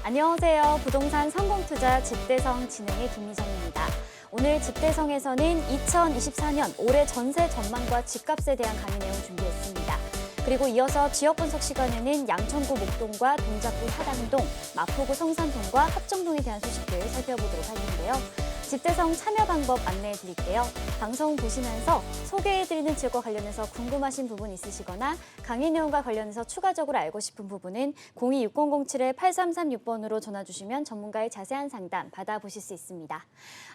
안녕하세요. 부동산 성공투자 집대성 진행의 김미정입니다. 오늘 집대성에서는 2024년 올해 전세 전망과 집값에 대한 강의 내용 준비했습니다. 그리고 이어서 지역 분석 시간에는 양천구 목동과 동작구 사당동, 마포구 성산동과 합정동에 대한 소식들 살펴보도록 할 텐데요. 집대성 참여 방법 안내해 드릴게요. 방송 보시면서 소개해드리는 지역과 관련해서 궁금하신 부분 있으시거나 강의 내용과 관련해서 추가적으로 알고 싶은 부분은 026007-8336번으로 전화 주시면 전문가의 자세한 상담 받아보실 수 있습니다.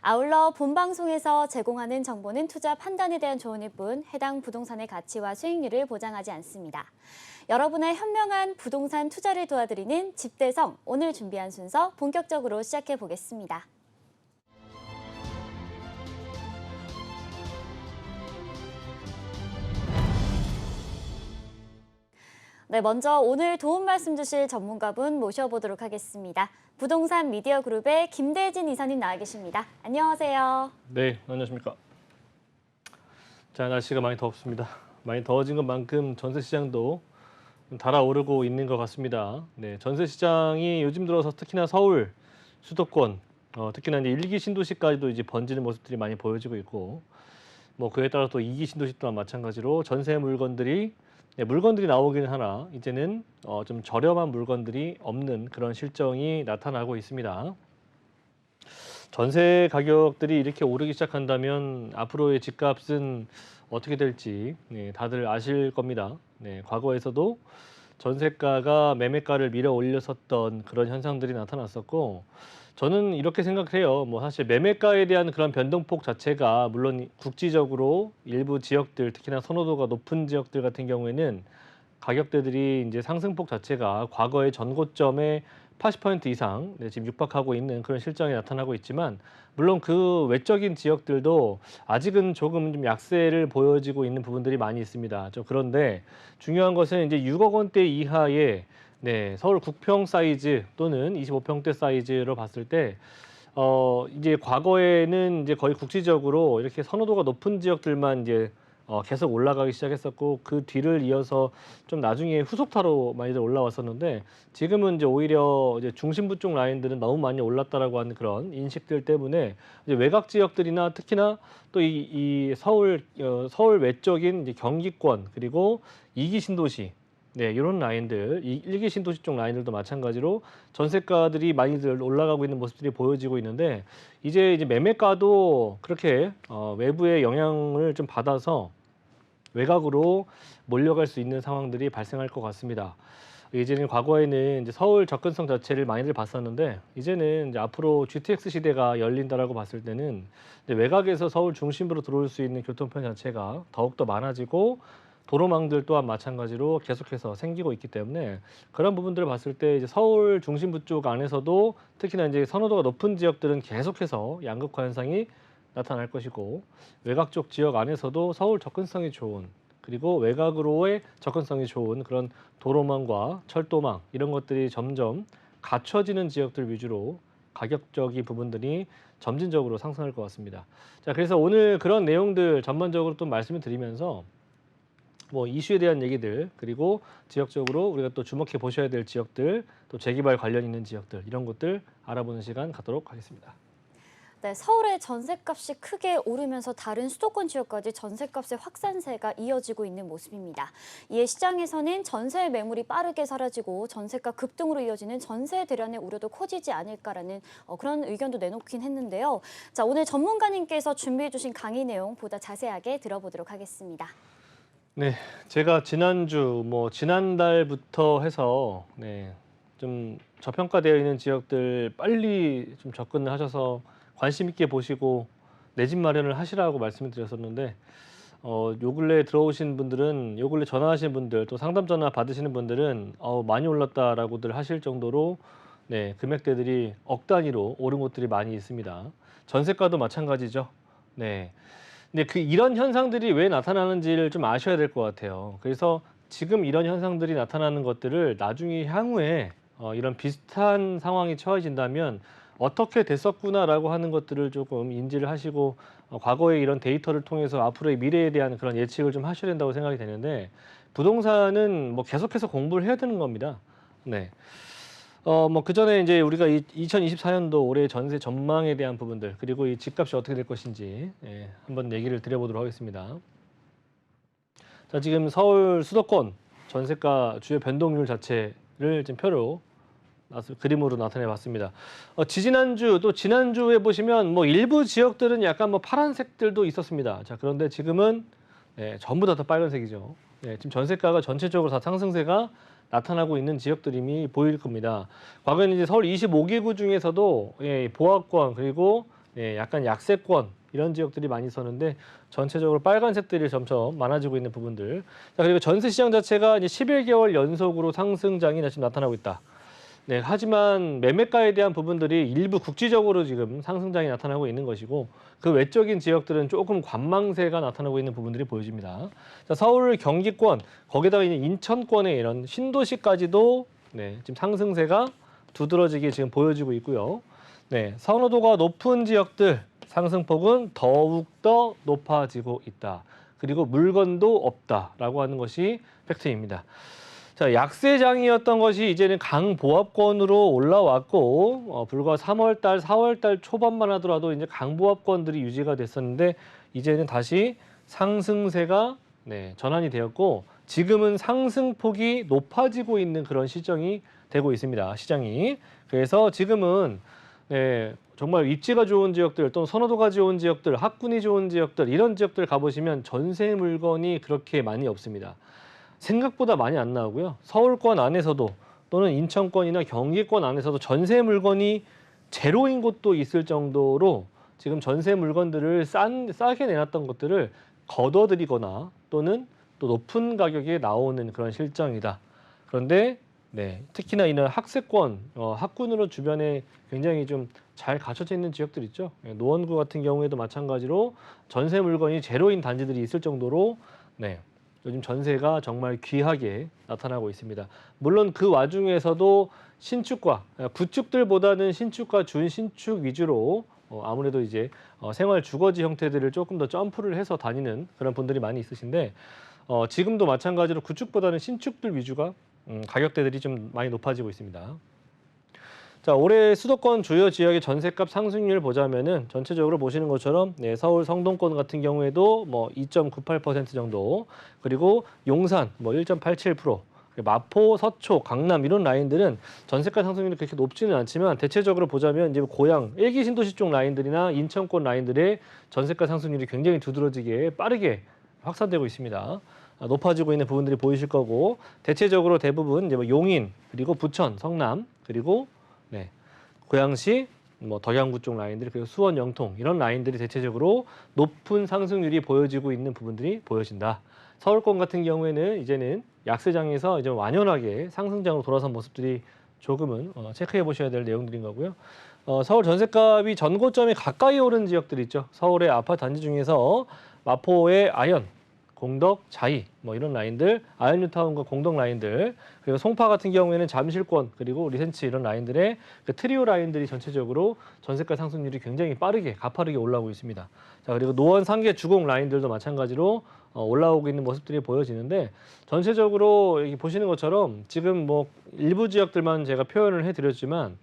아울러 본 방송에서 제공하는 정보는 투자 판단에 대한 조언일 뿐 해당 부동산의 가치와 수익률을 보장하지 않습니다. 여러분의 현명한 부동산 투자를 도와드리는 집대성, 오늘 준비한 순서 본격적으로 시작해 보겠습니다. 네, 먼저 오늘 도움 말씀 주실 전문가분 모셔보도록 하겠습니다. 부동산 미디어 그룹의 김대진 이사님 나와 계십니다. 안녕하세요. 네, 안녕하십니까. 자, 날씨가 많이 덥습니다. 많이 더워진 것만큼 전세 시장도 좀 달아오르고 있는 것 같습니다. 네, 전세 시장이 요즘 들어서 특히나 서울, 수도권, 특히나 이제 1기 신도시까지도 이제 번지는 모습들이 많이 보여지고 있고, 뭐 그에 따라 또 2기 신도시 또한 마찬가지로 전세 물건들이 나오기는 하나 이제는 좀 저렴한 물건들이 없는 그런 실정이 나타나고 있습니다. 전세 가격들이 이렇게 오르기 시작한다면 앞으로의 집값은 어떻게 될지 다들 아실 겁니다. 네, 과거에서도 전세가가 매매가를 밀어 올렸었던 그런 현상들이 나타났었고, 저는 이렇게 생각해요. 뭐 사실 매매가에 대한 그런 변동폭 자체가 물론 국지적으로 일부 지역들, 특히나 선호도가 높은 지역들 같은 경우에는 가격대들이 이제 상승폭 자체가 과거의 전고점의 80% 이상 지금 육박하고 있는 그런 실정이 나타나고 있지만, 물론 그 외적인 지역들도 아직은 조금 좀 약세를 보여지고 있는 부분들이 많이 있습니다. 그런데 중요한 것은 이제 6억 원대 이하의 서울 국평 사이즈 또는 25평대 사이즈로 봤을 때 이제 과거에는 이제 거의 국지적으로 이렇게 선호도가 높은 지역들만 이제 계속 올라가기 시작했었고, 그 뒤를 이어서 좀 나중에 후속타로 많이들 올라왔었는데, 지금은 이제 오히려 이제 중심부 쪽 라인들은 너무 많이 올랐다라고 하는 그런 인식들 때문에 이제 외곽 지역들이나 특히나 또 이 서울 외적인 이제 경기권 그리고 2기 신도시 이런 라인들, 1기 신도시 쪽 라인들도 마찬가지로 전세가들이 많이들 올라가고 있는 모습들이 보여지고 있는데, 이제 매매가도 그렇게 외부의 영향을 좀 받아서 외곽으로 몰려갈 수 있는 상황들이 발생할 것 같습니다. 이제는 과거에는 이제 서울 접근성 자체를 많이들 봤었는데, 이제는 이제 앞으로 GTX 시대가 열린다라고 봤을 때는 이제 외곽에서 서울 중심부로 들어올 수 있는 교통편 자체가 더욱더 많아지고, 도로망들 또한 마찬가지로 계속해서 생기고 있기 때문에 그런 부분들을 봤을 때 이제 서울 중심부 쪽 안에서도 특히나 이제 선호도가 높은 지역들은 계속해서 양극화 현상이 나타날 것이고, 외곽 쪽 지역 안에서도 서울 접근성이 좋은, 그리고 외곽으로의 접근성이 좋은 그런 도로망과 철도망 이런 것들이 점점 갖춰지는 지역들 위주로 가격적인 부분들이 점진적으로 상승할 것 같습니다. 자, 그래서 오늘 그런 내용들 전반적으로 또 말씀을 드리면서 뭐 이슈에 대한 얘기들, 그리고 지역적으로 우리가 또 주목해 보셔야 될 지역들, 또 재개발 관련 있는 지역들, 이런 것들 알아보는 시간 갖도록 하겠습니다. 네, 서울의 전셋값이 크게 오르면서 다른 수도권 지역까지 전셋값의 확산세가 이어지고 있는 모습입니다. 이에 시장에서는 전세 매물이 빠르게 사라지고 전세가 급등으로 이어지는 전세 대란의 우려도 커지지 않을까라는 그런 의견도 내놓긴 했는데요. 자, 오늘 전문가님께서 준비해 주신 강의 내용 보다 자세하게 들어보도록 하겠습니다. 네, 제가 지난달부터 해서 좀 저평가되어 있는 지역들 빨리 좀 접근을 하셔서 관심 있게 보시고 내 집 마련을 하시라고 말씀을 드렸었는데, 요 근래 들어오신 분들은, 요 근래 전화하신 분들, 또 상담 전화 받으시는 분들은 많이 올랐다라고들 하실 정도로 금액대들이 억 단위로 오른 곳들이 많이 있습니다. 전세가도 마찬가지죠. 근데 이런 현상들이 왜 나타나는지를 좀 아셔야 될 것 같아요. 그래서 지금 이런 현상들이 나타나는 것들을 나중에 향후에 이런 비슷한 상황이 처해진다면 어떻게 됐었구나라고 하는 것들을 조금 인지를 하시고 과거의 이런 데이터를 통해서 앞으로의 미래에 대한 그런 예측을 좀 하셔야 된다고 생각이 되는데, 부동산은 뭐 계속해서 공부를 해야 되는 겁니다. 뭐 그전에 이제 우리가 2024년도 올해 전세 전망에 대한 부분들 그리고 이 집값이 어떻게 될 것인지 한번 얘기를 드려보도록 하겠습니다. 자, 지금 서울 수도권 전세가 주요 변동률 자체를 지금 표로 그림으로 나타내 봤습니다. 지지난주 또 지난주에 보시면 뭐 일부 지역들은 약간 뭐 파란색들도 있었습니다. 자, 그런데 지금은 전부 다 빨간색이죠. 지금 전세가가 전체적으로 다 상승세가 나타나고 있는 지역들이 이미 보일 겁니다. 과거에는 이제 서울 25개구 중에서도 보합권 그리고 약간 약세권 이런 지역들이 많이 있었는데 전체적으로 빨간색들이 점점 많아지고 있는 부분들. 자, 그리고 전세 시장 자체가 이제 11개월 연속으로 상승장이 지금 나타나고 있다. 하지만 매매가에 대한 부분들이 일부 국지적으로 지금 상승장이 나타나고 있는 것이고 그 외적인 지역들은 조금 관망세가 나타나고 있는 부분들이 보여집니다. 자, 서울, 경기권, 거기다가 이제 인천권의 이런 신도시까지도 지금 상승세가 두드러지게 지금 보여지고 있고요. 선호도가 높은 지역들 상승폭은 더욱더 높아지고 있다. 그리고 물건도 없다라고 하는 것이 팩트입니다. 자, 약세장이었던 것이 이제는 강보합권으로 올라왔고 불과 3월달, 4월달 초반만 하더라도 이제 강보합권들이 유지가 됐었는데 이제는 다시 상승세가 전환이 되었고 지금은 상승폭이 높아지고 있는 그런 시점이 되고 있습니다. 시장이. 그래서 지금은 정말 입지가 좋은 지역들 또는 선호도가 좋은 지역들, 학군이 좋은 지역들 이런 지역들 가보시면 전세 물건이 그렇게 많이 없습니다. 생각보다 많이 안 나오고요. 서울권 안에서도 또는 인천권이나 경기권 안에서도 전세 물건이 제로인 곳도 있을 정도로 지금 전세 물건들을 싸게 내놨던 것들을 걷어들이거나 또는 또 높은 가격에 나오는 그런 실정이다. 그런데 특히나 이런 학세권, 학군으로 주변에 굉장히 좀 잘 갖춰져 있는 지역들 있죠. 노원구 같은 경우에도 마찬가지로 전세 물건이 제로인 단지들이 있을 정도로 요즘 전세가 정말 귀하게 나타나고 있습니다. 물론 그 와중에서도 신축과 구축들보다는 신축과 준신축 위주로 아무래도 이제 생활 주거지 형태들을 조금 더 점프를 해서 다니는 그런 분들이 많이 있으신데 지금도 마찬가지로 구축보다는 신축들 위주가 가격대들이 좀 많이 높아지고 있습니다. 자, 올해 수도권 주요 지역의 전세값 상승률 보자면은 전체적으로 보시는 것처럼 서울 성동권 같은 경우에도 뭐 2.98% 정도, 그리고 용산 뭐 1.87%, 마포, 서초, 강남 이런 라인들은 전세가 상승률이 그렇게 높지는 않지만 대체적으로 보자면 이제 고양, 일기 신도시 쪽 라인들이나 인천권 라인들의 전세가 상승률이 굉장히 두드러지게 빠르게 확산되고 있습니다. 높아지고 있는 부분들이 보이실 거고 대체적으로 대부분 이제 뭐 용인 그리고 부천, 성남 그리고 고양시, 뭐 덕양구 쪽 라인들 그리고 수원, 영통 이런 라인들이 대체적으로 높은 상승률이 보여지고 있는 부분들이 보여진다. 서울권 같은 경우에는 이제는 약세장에서 이제 완연하게 상승장으로 돌아선 모습들이 조금은 체크해 보셔야 될 내용들인 거고요. 서울 전세값이 전고점에 가까이 오른 지역들 있죠. 서울의 아파트 단지 중에서 마포의 아현, 공덕, 자이 뭐 이런 라인들, 아현뉴타운과 공덕 라인들, 그리고 송파 같은 경우에는 잠실권 그리고 리센치 이런 라인들의 그 트리오 라인들이 전체적으로 전세가 상승률이 굉장히 빠르게 가파르게 올라오고 있습니다. 자, 그리고 노원, 상계, 주공 라인들도 마찬가지로 올라오고 있는 모습들이 보여지는데 전체적으로 여기 보시는 것처럼 지금 뭐 일부 지역들만 제가 표현을 해드렸지만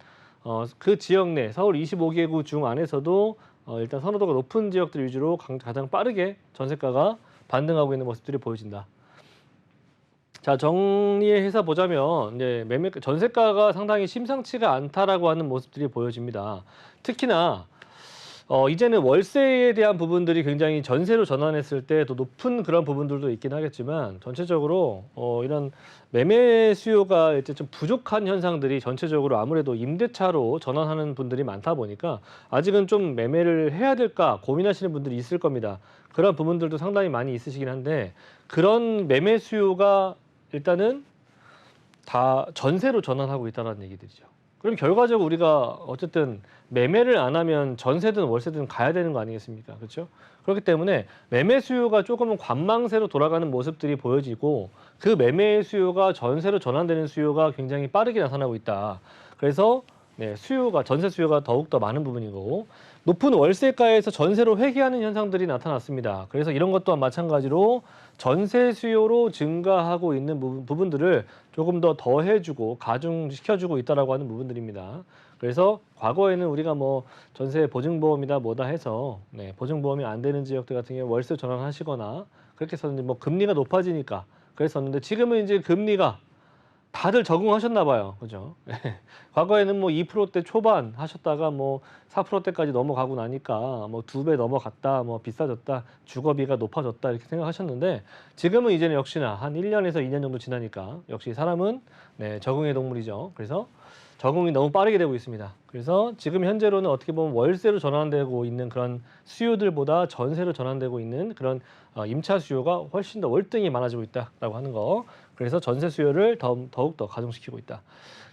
그 지역 내 서울 25개구 중 안에서도 일단 선호도가 높은 지역들 위주로 가장 빠르게 전세가가 반등하고 있는 모습들이 보여진다. 자, 정리해서 보자면 이제 전세가가 상당히 심상치가 않다라고 하는 모습들이 보여집니다. 특히나 이제는 월세에 대한 부분들이 굉장히 전세로 전환했을 때 더 높은 그런 부분들도 있긴 하겠지만 전체적으로 이런 매매 수요가 이제 좀 부족한 현상들이 전체적으로 아무래도 임대차로 전환하는 분들이 많다 보니까 아직은 좀 매매를 해야 될까 고민하시는 분들이 있을 겁니다. 그런 부분들도 상당히 많이 있으시긴 한데 그런 매매 수요가 일단은 다 전세로 전환하고 있다는 얘기들이죠. 그럼 결과적으로 우리가 어쨌든 매매를 안 하면 전세든 월세든 가야 되는 거 아니겠습니까? 그렇죠? 그렇기 때문에 매매 수요가 조금은 관망세로 돌아가는 모습들이 보여지고 그 매매 수요가 전세로 전환되는 수요가 굉장히 빠르게 나타나고 있다. 그래서 수요가 전세 수요가 더욱 더 많은 부분이고 높은 월세가에서 전세로 회귀하는 현상들이 나타났습니다. 그래서 이런 것 또한 마찬가지로 전세 수요로 증가하고 있는 부분들을 조금 더 더해주고 가중시켜주고 있다라고 하는 부분들입니다. 그래서 과거에는 우리가 뭐 전세 보증보험이다 뭐다 해서 보증보험이 안 되는 지역들 같은 경우 월세 전환하시거나 그렇게 했었는데 뭐 금리가 높아지니까 그랬었는데 지금은 이제 금리가 다들 적응하셨나 봐요. 그죠? 과거에는 뭐 2%대 초반 하셨다가 뭐 4%대까지 넘어가고 나니까 뭐 2배 넘어갔다, 뭐 비싸졌다, 주거비가 높아졌다 이렇게 생각하셨는데 지금은 이제는 역시나 한 1년에서 2년 정도 지나니까 역시 사람은 적응의 동물이죠. 그래서 적응이 너무 빠르게 되고 있습니다. 그래서 지금 현재로는 어떻게 보면 월세로 전환되고 있는 그런 수요들보다 전세로 전환되고 있는 그런 임차 수요가 훨씬 더 월등히 많아지고 있다라고 하는 거. 그래서 전세 수요를 더욱더 가중시키고 있다.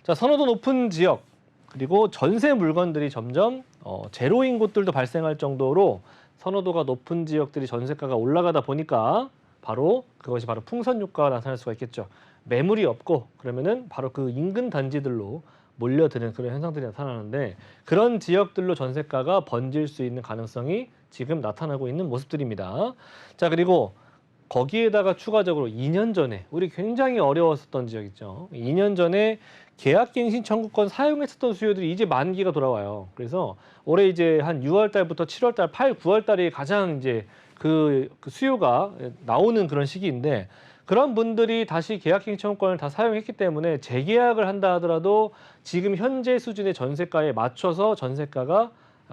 자, 선호도 높은 지역 그리고 전세 물건들이 점점 제로인 곳들도 발생할 정도로 선호도가 높은 지역들이 전세가가 올라가다 보니까 그것이 바로 풍선 효과가 나타날 수가 있겠죠. 매물이 없고 그러면은 바로 그 인근 단지들로 몰려드는 그런 현상들이 나타나는데 그런 지역들로 전세가가 번질 수 있는 가능성이 지금 나타나고 있는 모습들입니다. 자, 그리고 거기에다가 추가적으로 2년 전에 우리 굉장히 어려웠었던 지역 있죠. 2년 전에 계약갱신 청구권 사용했었던 수요들이 이제 만기가 돌아와요. 그래서 올해 이제 한 6월 달부터 7월 달, 8, 9월 달이 가장 이제 그 수요가 나오는 그런 시기인데 그런 분들이 다시 계약갱신 청구권을 다 사용했기 때문에 재계약을 한다 하더라도 지금 현재 수준의 전세가에 맞춰서 전세가가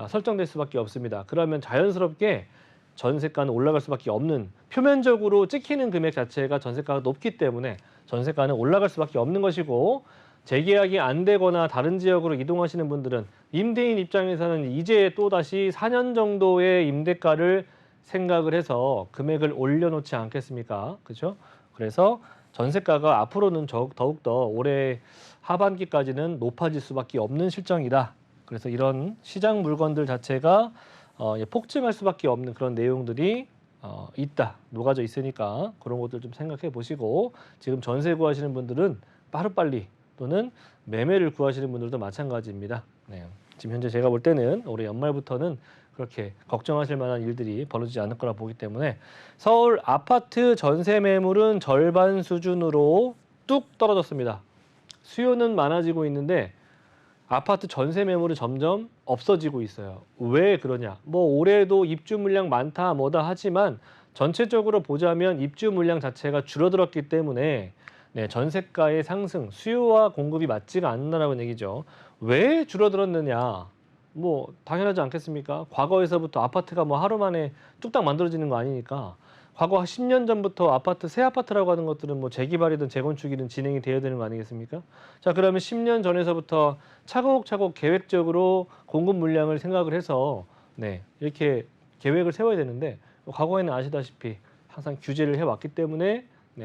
설정될 수밖에 없습니다. 그러면 자연스럽게 전세가는 올라갈 수밖에 없는 표면적으로 찍히는 금액 자체가 전세가가 높기 때문에 전세가는 올라갈 수밖에 없는 것이고 재계약이 안 되거나 다른 지역으로 이동하시는 분들은 임대인 입장에서는 이제 또다시 4년 정도의 임대가를 생각을 해서 금액을 올려놓지 않겠습니까? 그렇죠? 그래서 전세가가 앞으로는 더욱더 올해 하반기까지는 높아질 수밖에 없는 실정이다. 그래서 이런 시장 물건들 자체가 폭증할 수밖에 없는 그런 내용들이 녹아져 있으니까 그런 것들 좀 생각해 보시고 지금 전세 구하시는 분들은 빠르빨리 또는 매매를 구하시는 분들도 마찬가지입니다. 지금 현재 제가 볼 때는 올해 연말부터는 그렇게 걱정하실 만한 일들이 벌어지지 않을 거라 보기 때문에 서울 아파트 전세 매물은 절반 수준으로 뚝 떨어졌습니다. 수요는 많아지고 있는데 아파트 전세 매물은 점점 없어지고 있어요. 왜 그러냐? 뭐 올해도 입주 물량 많다 뭐다 하지만 전체적으로 보자면 입주 물량 자체가 줄어들었기 때문에 전세가의 상승, 수요와 공급이 맞지가 않는다라는 얘기죠. 왜 줄어들었느냐? 뭐 당연하지 않겠습니까? 과거에서부터 아파트가 뭐 하루 만에 뚝딱 만들어지는 거 아니니까 과거 10년 전부터 새 아파트라고 하는 것들은 뭐 재개발이든 재건축이든 진행이 되어야 되는 거 아니겠습니까? 자, 그러면 10년 전에서부터 차곡차곡 계획적으로 공급 물량을 생각을 해서 이렇게 계획을 세워야 되는데 과거에는 아시다시피 항상 규제를 해왔기 때문에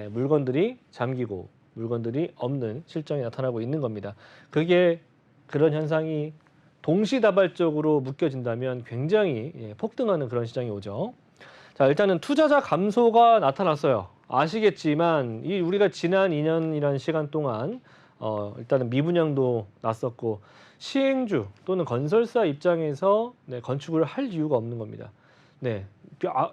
물건들이 잠기고 물건들이 없는 실정이 나타나고 있는 겁니다. 그런 현상이 동시다발적으로 묶여진다면 굉장히 폭등하는 그런 시장이 오죠. 자, 일단은 투자자 감소가 나타났어요. 아시겠지만 우리가 지난 2년이라는 시간 동안 일단은 미분양도 났었고 시행주 또는 건설사 입장에서 건축을 할 이유가 없는 겁니다.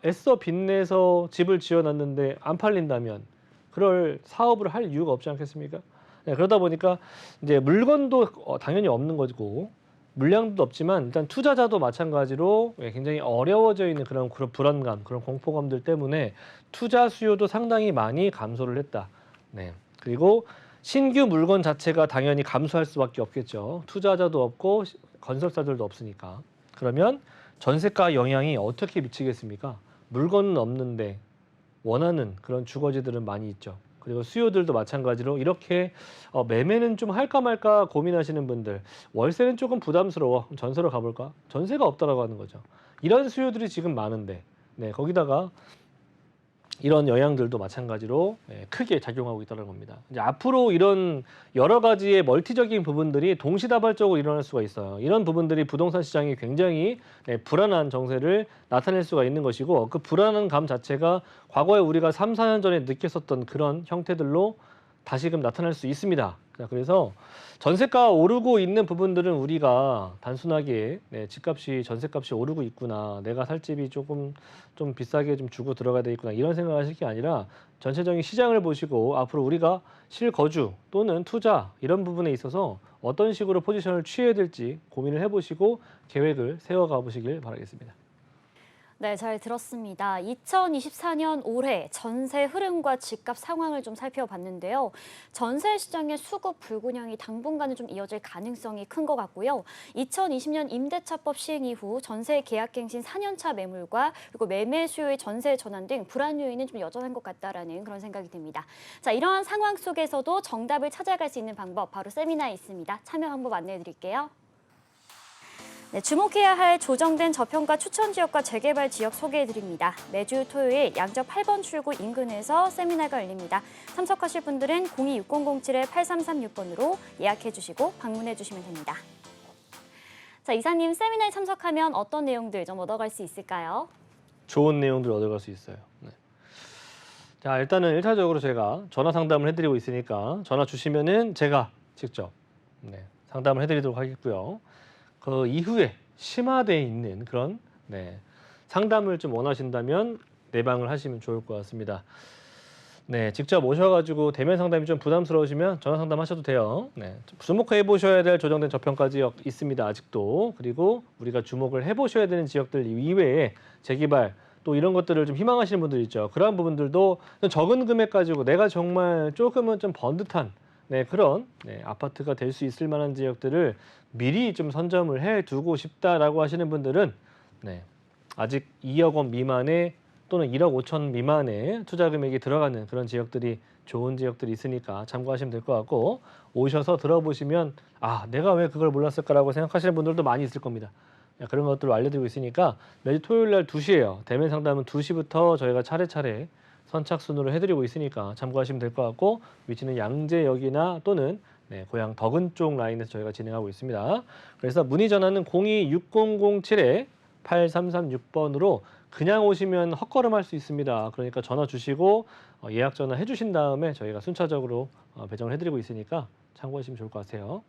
애써 빚내서 집을 지어놨는데 안 팔린다면 그럴 사업을 할 이유가 없지 않겠습니까? 그러다 보니까 이제 물건도 당연히 없는 거고 물량도 없지만 일단 투자자도 마찬가지로 굉장히 어려워져 있는 그런 불안감, 그런 공포감들 때문에 투자 수요도 상당히 많이 감소를 했다. 그리고 신규 물건 자체가 당연히 감소할 수밖에 없겠죠. 투자자도 없고 건설사들도 없으니까. 그러면 전세가 영향이 어떻게 미치겠습니까? 물건은 없는데 원하는 그런 주거지들은 많이 있죠. 그리고 수요들도 마찬가지로 이렇게 매매는 좀 할까 말까 고민하시는 분들, 월세는 조금 부담스러워, 전세로 가볼까? 전세가 없다라고 하는 거죠. 이런 수요들이 지금 많은데 거기다가 이런 영향들도 마찬가지로 크게 작용하고 있다는 겁니다. 이제 앞으로 이런 여러 가지의 멀티적인 부분들이 동시다발적으로 일어날 수가 있어요. 이런 부분들이 부동산 시장이 굉장히 불안한 정세를 나타낼 수가 있는 것이고 그 불안한 감 자체가 과거에 우리가 3, 4년 전에 느꼈었던 그런 형태들로 다시금 나타날 수 있습니다. 자, 그래서 전세가 오르고 있는 부분들은 우리가 단순하게 집값이 전세값이 오르고 있구나, 내가 살 집이 조금 좀 비싸게 좀 주고 들어가야 되겠구나 이런 생각하실 게 아니라 전체적인 시장을 보시고 앞으로 우리가 실거주 또는 투자 이런 부분에 있어서 어떤 식으로 포지션을 취해야 될지 고민을 해보시고 계획을 세워가 보시길 바라겠습니다. 네, 잘 들었습니다. 2024년 올해 전세 흐름과 집값 상황을 좀 살펴봤는데요. 전세 시장의 수급 불균형이 당분간은 좀 이어질 가능성이 큰 것 같고요. 2020년 임대차법 시행 이후 전세 계약갱신 4년차 매물과 그리고 매매 수요의 전세 전환 등 불안 요인은 좀 여전한 것 같다라는 그런 생각이 듭니다. 자, 이러한 상황 속에서도 정답을 찾아갈 수 있는 방법 바로 세미나에 있습니다. 참여 방법 안내해 드릴게요. 네, 주목해야 할 조정된 저평가 추천 지역과 재개발 지역 소개해드립니다. 매주 토요일 양저 8번 출구 인근에서 세미나가 열립니다. 참석하실 분들은 026007-8336번으로 예약해주시고 방문해주시면 됩니다. 자, 이사님, 세미나에 참석하면 어떤 내용들 좀 얻어갈 수 있을까요? 좋은 내용들 얻어갈 수 있어요. 네. 자, 일단은 1차적으로 제가 전화 상담을 해드리고 있으니까 전화 주시면은 제가 직접 상담을 해드리도록 하겠고요. 그 이후에 심화되어 있는 그런 상담을 좀 원하신다면 내방을 하시면 좋을 것 같습니다. 네, 직접 오셔가지고 대면 상담이 좀 부담스러우시면 전화 상담하셔도 돼요. 네, 주목해 보셔야 될 조정된 저평가 지역 있습니다. 아직도. 그리고 우리가 주목을 해보셔야 되는 지역들 이외에 재개발 또 이런 것들을 좀 희망하시는 분들 있죠. 그러한 부분들도 적은 금액 가지고 내가 정말 조금은 좀 번듯한 그런 아파트가 될 수 있을 만한 지역들을 미리 좀 선점을 해두고 싶다라고 하시는 분들은 아직 2억 원 미만의 또는 1억 5천 미만의 투자 금액이 들어가는 그런 지역들이 좋은 지역들이 있으니까 참고하시면 될 것 같고, 오셔서 들어보시면 아, 내가 왜 그걸 몰랐을까라고 생각하시는 분들도 많이 있을 겁니다. 그런 것들을 알려드리고 있으니까 매주 토요일 날 2시예요. 대면 상담은 2시부터 저희가 차례차례 선착순으로 해드리고 있으니까 참고하시면 될 것 같고, 위치는 양재역이나 또는 고향 덕은 쪽 라인에서 저희가 진행하고 있습니다. 그래서 문의 전화는 026007-8336번으로 그냥 오시면 헛걸음할 수 있습니다. 그러니까 전화 주시고 예약 전화 해주신 다음에 저희가 순차적으로 배정을 해드리고 있으니까 참고하시면 좋을 것 같아요.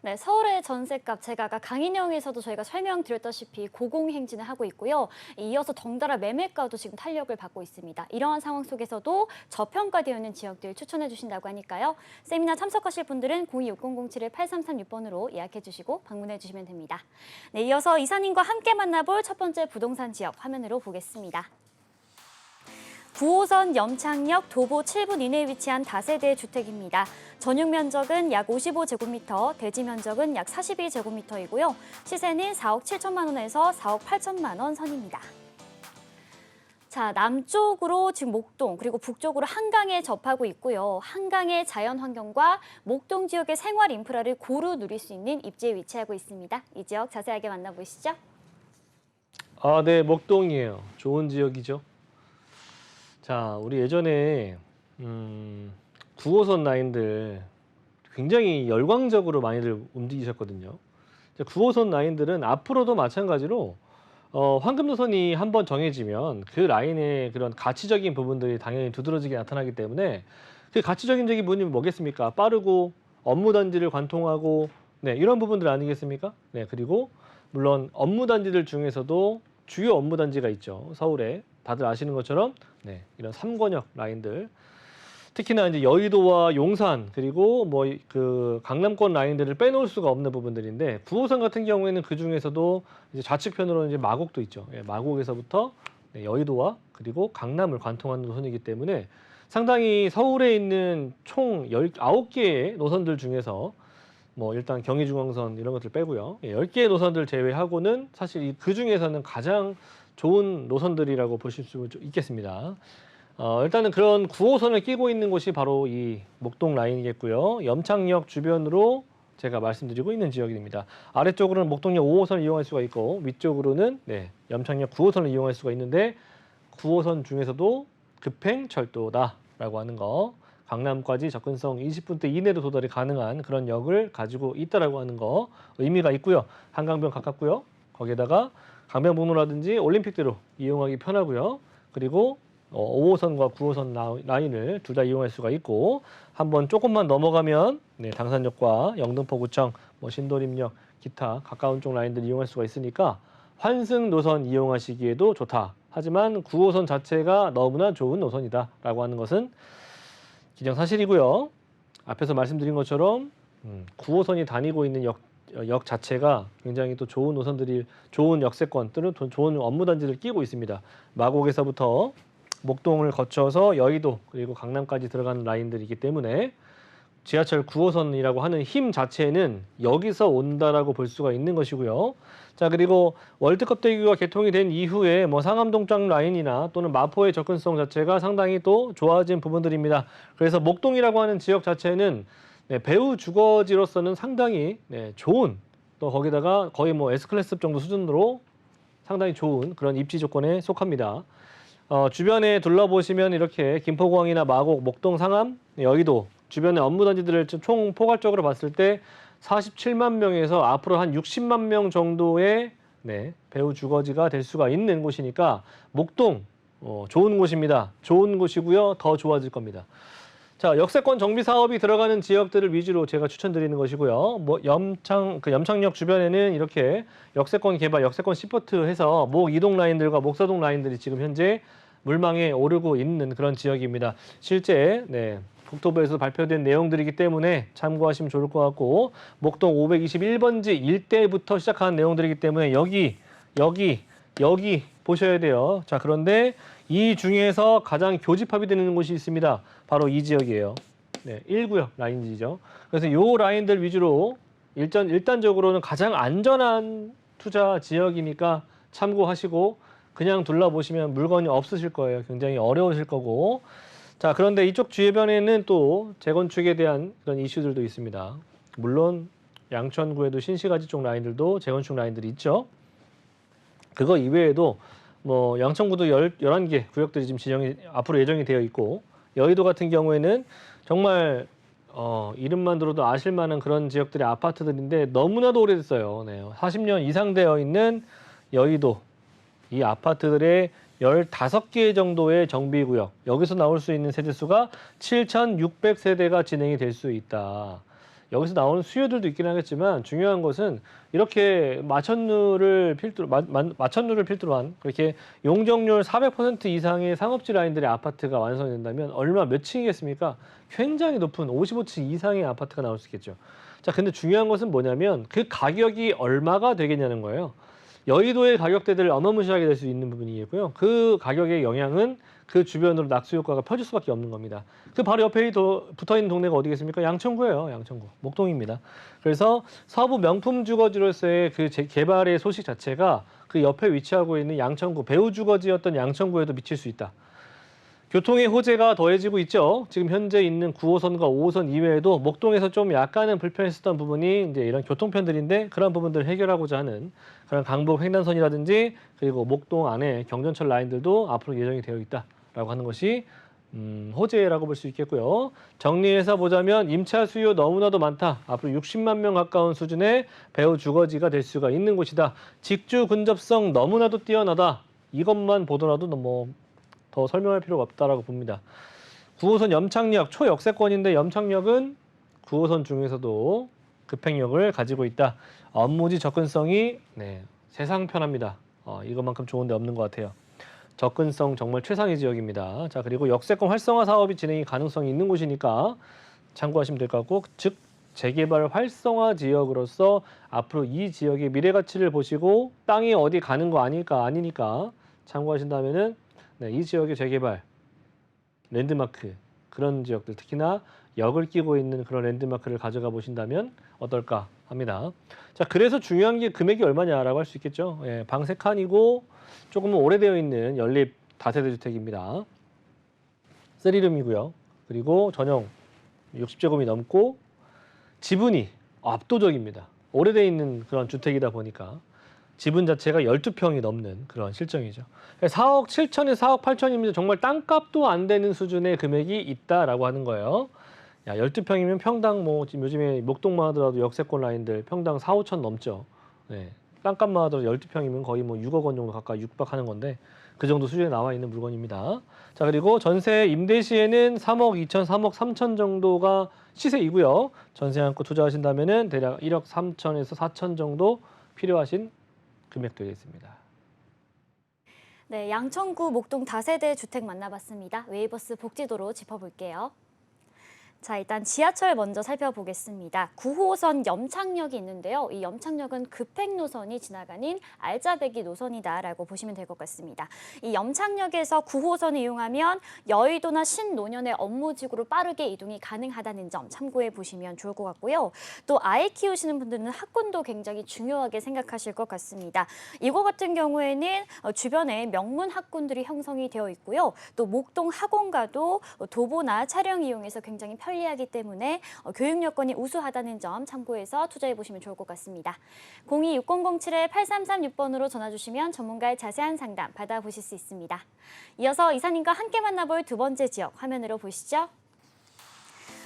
네, 서울의 전셋값 제가 아까 강인영에서도 저희가 설명드렸다시피 고공행진을 하고 있고요. 이어서 덩달아 매매가도 지금 탄력을 받고 있습니다. 이러한 상황 속에서도 저평가되어 있는 지역들 추천해 주신다고 하니까요. 세미나 참석하실 분들은 026007-8336번으로 예약해 주시고 방문해 주시면 됩니다. 네, 이어서 이사님과 함께 만나볼 첫 번째 부동산 지역 화면으로 보겠습니다. 9호선 염창역 도보 7분 이내에 위치한 다세대 주택입니다. 전용 면적은 약 55제곱미터, 대지 면적은 약 42제곱미터이고요. 시세는 4억 7천만 원에서 4억 8천만 원 선입니다. 자, 남쪽으로 지금 목동 그리고 북쪽으로 한강에 접하고 있고요. 한강의 자연 환경과 목동 지역의 생활 인프라를 고루 누릴 수 있는 입지에 위치하고 있습니다. 이 지역 자세하게 만나보시죠. 아, 네, 목동이에요. 좋은 지역이죠. 자, 우리 예전에 9호선 라인들 굉장히 열광적으로 많이들 움직이셨거든요. 9호선 라인들은 앞으로도 마찬가지로 황금노선이 한번 정해지면 그 라인의 그런 가치적인 부분들이 당연히 두드러지게 나타나기 때문에 그 가치적인 적이 뭐겠습니까? 빠르고 업무 단지를 관통하고 이런 부분들 아니겠습니까? 그리고 물론 업무 단지들 중에서도 주요 업무 단지가 있죠. 서울에 다들 아시는 것처럼 이런 3권역 라인들, 특히나 이제 여의도와 용산 그리고 그 강남권 라인들을 빼놓을 수가 없는 부분들인데, 9호선 같은 경우에는 그 중에서도 이제 좌측편으로는 이제 마곡도 있죠. 마곡에서부터 여의도와 그리고 강남을 관통하는 노선이기 때문에 상당히 서울에 있는 총 19개의 노선들 중에서 일단 경의중앙선 이런 것들 빼고요. 10개의 노선들 제외하고는 사실 그 중에서는 가장 좋은 노선들이라고 보실 수 있겠습니다. 일단은 그런 9호선을 끼고 있는 곳이 바로 이 목동 라인이겠고요. 염창역 주변으로 제가 말씀드리고 있는 지역입니다. 아래쪽으로는 목동역 5호선을 이용할 수가 있고, 위쪽으로는 염창역 9호선을 이용할 수가 있는데, 9호선 중에서도 급행 철도다라고 하는 거, 강남까지 접근성 20분대 이내로 도달이 가능한 그런 역을 가지고 있다라고 하는 거 의미가 있고요. 한강변 가깝고요. 거기에다가 강변북로라든지 올림픽대로 이용하기 편하고요. 그리고 5호선과 9호선 라인을 둘 다 이용할 수가 있고 한번 조금만 넘어가면 네, 당산역과 영등포구청, 뭐 신도림역, 기타 가까운 쪽 라인들 이용할 수가 있으니까 환승 노선 이용하시기에도 좋다. 하지만 9호선 자체가 너무나 좋은 노선이다라고 하는 것은 기정사실이고요. 앞에서 말씀드린 것처럼 9호선이 다니고 있는 역 자체가 굉장히 또 좋은 노선들이 좋은 역세권 또는 좋은 업무단지를 끼고 있습니다. 마곡에서부터 목동을 거쳐서 여의도 그리고 강남까지 들어가는 라인들이기 때문에 지하철 9호선이라고 하는 힘 자체는 여기서 온다라고 볼 수가 있는 것이고요. 자, 그리고 월드컵 대교가 개통이 된 이후에 뭐 상암동 쪽 라인이나 또는 마포의 접근성 자체가 상당히 또 좋아진 부분들입니다. 그래서 목동이라고 하는 지역 자체는 네, 배후 주거지로서는 상당히 네, 좋은 또 거기다가 거의 뭐 S클래스 정도 수준으로 상당히 좋은 그런 입지 조건에 속합니다. 주변에 둘러보시면 이렇게 김포공항이나 마곡, 목동, 상암, 여의도 주변의 업무단지들을 총 포괄적으로 봤을 때 47만 명에서 앞으로 한 60만 명 정도의 네, 배후 주거지가 될 수가 있는 곳이니까 목동 좋은 곳입니다. 좋은 곳이고요. 더 좋아질 겁니다. 자, 역세권 정비 사업이 들어가는 지역들을 위주로 제가 추천드리는 것이고요. 뭐 염창역 주변에는 이렇게 역세권 개발, 역세권 시프트 해서 목 이동 라인들과 목사동 라인들이 지금 현재 물망에 오르고 있는 그런 지역입니다. 실제 네, 국토부에서 발표된 내용들이기 때문에 참고하시면 좋을 것 같고 목동 521번지 일대부터 시작한 내용들이기 때문에 여기 보셔야 돼요. 자, 그런데 이 중에서 가장 교집합이 되는 곳이 있습니다. 바로 이 지역이에요. 네, 1구역 라인이죠. 그래서 이 라인들 위주로 일단적으로는 가장 안전한 투자 지역이니까 참고하시고 그냥 둘러보시면 물건이 없으실 거예요. 굉장히 어려우실 거고. 자, 그런데 이쪽 주변에는 또 재건축에 대한 그런 이슈들도 있습니다. 물론 양천구에도 신시가지 쪽 라인들도 재건축 라인들이 있죠. 그거 이외에도 뭐 양천구도 11개 구역들이 지금 앞으로 예정이 되어 있고 여의도 같은 경우에는 정말 이름만 들어도 아실 만한 그런 지역들의 아파트들인데 너무나도 오래됐어요. 네, 40년 이상 되어 있는 여의도 이 아파트들의 15개 정도의 정비구역 여기서 나올 수 있는 세대수가 7,600세대가 진행이 될 수 있다. 여기서 나오는 수요들도 있긴 하겠지만 중요한 것은 이렇게 마천루를 필두로 한 그렇게 용적률 400% 이상의 상업지 라인들의 아파트가 완성된다면 몇 층이겠습니까? 굉장히 높은 55층 이상의 아파트가 나올 수 있겠죠. 자, 근데 중요한 것은 뭐냐면 그 가격이 얼마가 되겠냐는 거예요. 여의도의 가격대들 어마무시하게 될 수 있는 부분이고요. 그 가격의 영향은 그 주변으로 낙수 효과가 퍼질 수밖에 없는 겁니다. 그 바로 옆에 붙어있는 동네가 어디겠습니까? 양천구예요. 양천구. 목동입니다. 그래서 서부 명품 주거지로서의 그 개발의 소식 자체가 그 옆에 위치하고 있는 양천구, 배후 주거지였던 양천구에도 미칠 수 있다. 교통의 호재가 더해지고 있죠. 지금 현재 있는 9호선과 5호선 이외에도 목동에서 좀 약간은 불편했었던 부분이 이제 이런 교통편들인데 그런 부분들을 해결하고자 하는 그런 강북 횡단선이라든지 그리고 목동 안에 경전철 라인들도 앞으로 예정이 되어 있다라고 하는 것이 호재라고 볼 수 있겠고요. 정리해서 보자면 임차 수요 너무나도 많다. 앞으로 60만 명 가까운 수준의 배후 주거지가 될 수가 있는 곳이다. 직주 근접성 너무나도 뛰어나다. 이것만 보더라도 더 설명할 필요가 없다라고 봅니다. 9호선 염창역 초역세권인데 염창역은 9호선 중에서도 급행역을 가지고 있다. 업무지 접근성이 세상 편합니다. 이것만큼 좋은 데 없는 것 같아요. 접근성 정말 최상의 지역입니다. 자, 그리고 역세권 활성화 사업이 진행이 가능성이 있는 곳이니까 참고하시면 될 것 같고, 즉 재개발 활성화 지역으로서 앞으로 이 지역의 미래 가치를 보시고 땅이 어디 가는 거 아니니까 참고하신다면은 이 지역의 재개발, 랜드마크 그런 지역들 특히나 역을 끼고 있는 그런 랜드마크를 가져가 보신다면 어떨까 합니다. 자, 그래서 중요한 게 금액이 얼마냐라고 할 수 있겠죠. 방 3칸이고 조금은 오래되어 있는 연립 다세대 주택입니다. 3룸이고요. 그리고 전용 60제곱이 넘고 지분이 압도적입니다. 오래되어 있는 그런 주택이다 보니까 지분 자체가 12평이 넘는 그런 실정이죠. 4억 7천에서 4억 8천입니다. 정말 땅값도 안 되는 수준의 금액이 있다라고 하는 거예요. 12평이면 평당 지금 요즘에 목동만 하더라도 역세권 라인들 평당 4, 5천 넘죠. 땅값만 하더라도 12평이면 거의 6억 원 정도 가까이 육박하는 건데 그 정도 수준에 나와 있는 물건입니다. 자, 그리고 전세 임대 시에는 3억 2천, 3억 3천 정도가 시세이고요. 전세 안고 투자하신다면은 대략 1억 3천에서 4천 정도 필요하신 금액 되겠습니다. 네, 양천구 목동 다세대 주택 만나봤습니다. 웨이버스 복지도로 짚어볼게요. 자, 일단 지하철 먼저 살펴보겠습니다. 9호선 염창역이 있는데요. 이 염창역은 급행 노선이 지나가는 알짜배기 노선이다라고 보시면 될 것 같습니다. 이 염창역에서 9호선을 이용하면 여의도나 신노년의 업무지구로 빠르게 이동이 가능하다는 점 참고해 보시면 좋을 것 같고요. 또 아이 키우시는 분들은 학군도 굉장히 중요하게 생각하실 것 같습니다. 이거 같은 경우에는 주변에 명문 학군들이 형성이 되어 있고요. 또 목동 학원가도 도보나 차량 이용해서 굉장히 편리하기 때문에 교육 여건이 우수하다는 점 참고해서 투자해 보시면 좋을 것 같습니다. 02-6007-8336번으로 전화 주시면 전문가의 자세한 상담 받아보실 수 있습니다. 이어서 이사님과 함께 만나볼 두 번째 지역 화면으로 보시죠.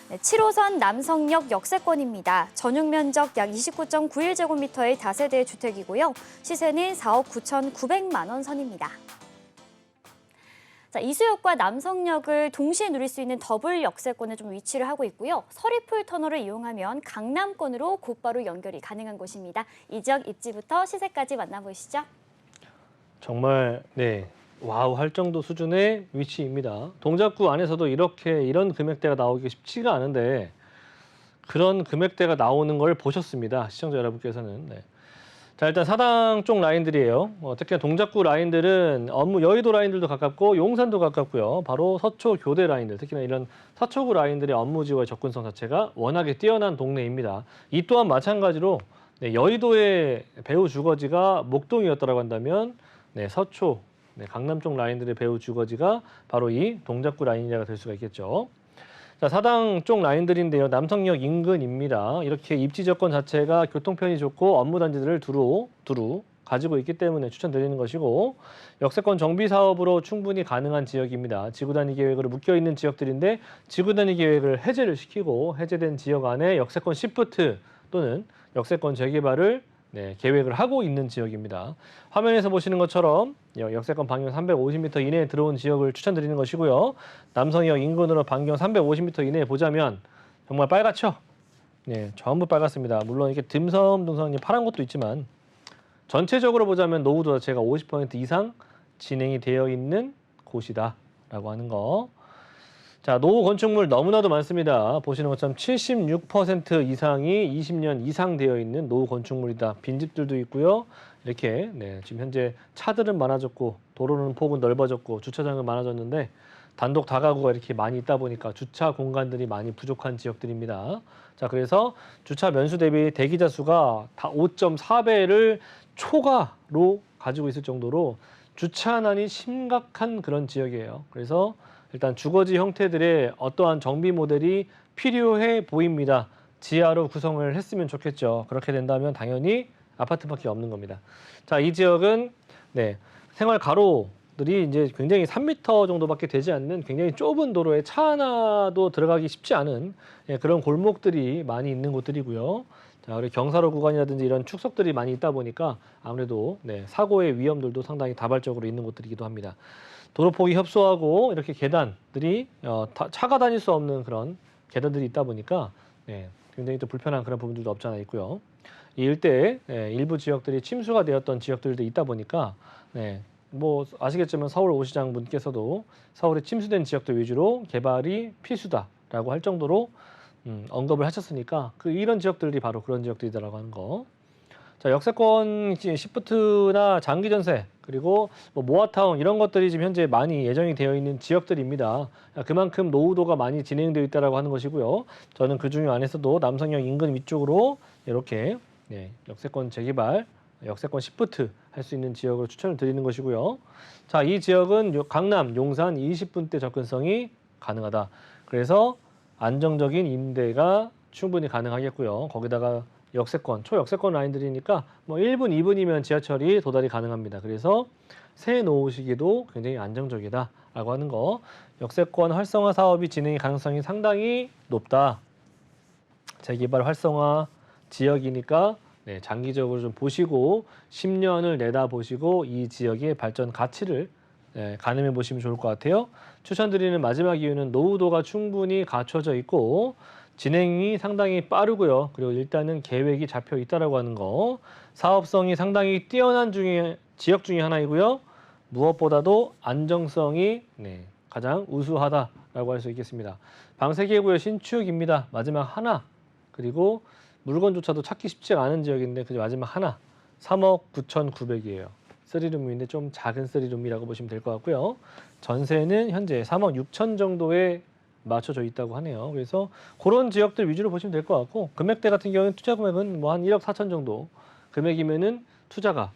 네, 7호선 남성역 역세권입니다. 전용 면적 약 29.91제곱미터의 다세대 주택이고요. 시세는 4억 9,900만 원 선입니다. 자, 이수역과 남성역을 동시에 누릴 수 있는 더블 역세권에 좀 위치를 하고 있고요. 서리풀 터널을 이용하면 강남권으로 곧바로 연결이 가능한 곳입니다. 이 지역 입지부터 시세까지 만나보시죠. 정말 와우 할 정도 수준의 위치입니다. 동작구 안에서도 이런 금액대가 나오기 쉽지가 않은데 그런 금액대가 나오는 걸 보셨습니다. 시청자 여러분께서는. 자, 일단 사당 쪽 라인들이에요. 특히나 동작구 라인들은 여의도 라인들도 가깝고 용산도 가깝고요. 바로 서초 교대 라인들, 특히나 이런 서초구 라인들의 업무지와의 접근성 자체가 워낙에 뛰어난 동네입니다. 이 또한 마찬가지로 여의도의 배후 주거지가 목동이었다고 한다면 서초, 강남 쪽 라인들의 배후 주거지가 바로 이 동작구 라인이라가 될 수가 있겠죠. 자, 사당 쪽 라인들인데요. 남성역 인근입니다. 이렇게 입지 조건 자체가 교통편이 좋고 업무 단지들을 두루 가지고 있기 때문에 추천드리는 것이고 역세권 정비 사업으로 충분히 가능한 지역입니다. 지구단위 계획으로 묶여있는 지역들인데 지구단위 계획을 해제를 시키고 해제된 지역 안에 역세권 시프트 또는 역세권 재개발을 계획을 하고 있는 지역입니다. 화면에서 보시는 것처럼 역세권 반경 350m 이내에 들어온 지역을 추천드리는 것이고요. 남성역 인근으로 반경 350m 이내에 보자면 정말 빨갛죠? 전부 빨갛습니다. 물론 이렇게 듬성듬성 파란 것도 있지만 전체적으로 보자면 노후도 자체가 50% 이상 진행이 되어 있는 곳이다라고 하는 거. 자, 노후 건축물 너무나도 많습니다. 보시는 것처럼 76% 이상이 20년 이상 되어 있는 노후 건축물이다. 빈집들도 있고요. 이렇게 지금 현재 차들은 많아졌고 도로는 폭은 넓어졌고 주차장은 많아졌는데 단독 다가구가 이렇게 많이 있다 보니까 주차 공간들이 많이 부족한 지역들입니다. 자, 그래서 주차 면수 대비 대기자 수가 다 5.4배를 초과로 가지고 있을 정도로 주차난이 심각한 그런 지역이에요. 그래서 일단 주거지 형태들의 어떠한 정비 모델이 필요해 보입니다. 지하로 구성을 했으면 좋겠죠. 그렇게 된다면 당연히 아파트밖에 없는 겁니다. 자, 이 지역은 생활 가로들이 이제 굉장히 3m 정도밖에 되지 않는 굉장히 좁은 도로에 차 하나도 들어가기 쉽지 않은 그런 골목들이 많이 있는 곳들이고요. 자, 그리고 경사로 구간이라든지 이런 축석들이 많이 있다 보니까 아무래도 사고의 위험들도 상당히 다발적으로 있는 곳들이기도 합니다. 도로폭이 협소하고 이렇게 계단들이 차가 다닐 수 없는 그런 계단들이 있다 보니까 굉장히 또 불편한 그런 부분들도 없지 않아 있고요. 이 일대에 일부 지역들이 침수가 되었던 지역들도 있다 보니까 뭐 아시겠지만 서울 오시장 분께서도 서울의 침수된 지역들 위주로 개발이 필수다라고 할 정도로 언급을 하셨으니까 이런 지역들이 바로 그런 지역들이다라고 하는 거. 자, 역세권 시프트나 장기 전세 그리고 뭐 모아타운 이런 것들이 지금 현재 많이 예정이 되어 있는 지역들입니다. 그만큼 노후도가 많이 진행되어 있다라고 하는 것이고요. 저는 그 중에 안에서도 남성역 인근 위쪽으로 이렇게 역세권 재개발, 역세권 시프트 할 수 있는 지역으로 추천을 드리는 것이고요. 자, 이 지역은 강남, 용산 20분대 접근성이 가능하다. 그래서 안정적인 임대가 충분히 가능하겠고요. 거기다가 역세권, 초역세권 라인들이니까 뭐 1분, 2분이면 지하철이 도달이 가능합니다. 그래서 새 노후 시기도 굉장히 안정적이다라고 하는 거. 역세권 활성화 사업이 진행의 가능성이 상당히 높다. 재개발 활성화 지역이니까 장기적으로 좀 보시고 10년을 내다보시고 이 지역의 발전 가치를 가늠해 보시면 좋을 것 같아요. 추천드리는 마지막 이유는 노후도가 충분히 갖춰져 있고 진행이 상당히 빠르고요. 그리고 일단은 계획이 잡혀 있다라고 하는 거. 사업성이 상당히 뛰어난 지역 중에 하나이고요. 무엇보다도 안정성이 가장 우수하다라고 할 수 있겠습니다. 방 3개고요. 신축입니다. 마지막 하나. 그리고 물건조차도 찾기 쉽지가 않은 지역인데 그 마지막 하나. 3억 9,900이에요. 3룸인데 좀 작은 3룸이라고 보시면 될 것 같고요. 전세는 현재 3억 6천 정도에 맞춰져 있다고 하네요. 그래서 그런 지역들 위주로 보시면 될 것 같고 금액대 같은 경우는 투자 금액은 뭐 한 1억 4천 정도 금액이면은 투자가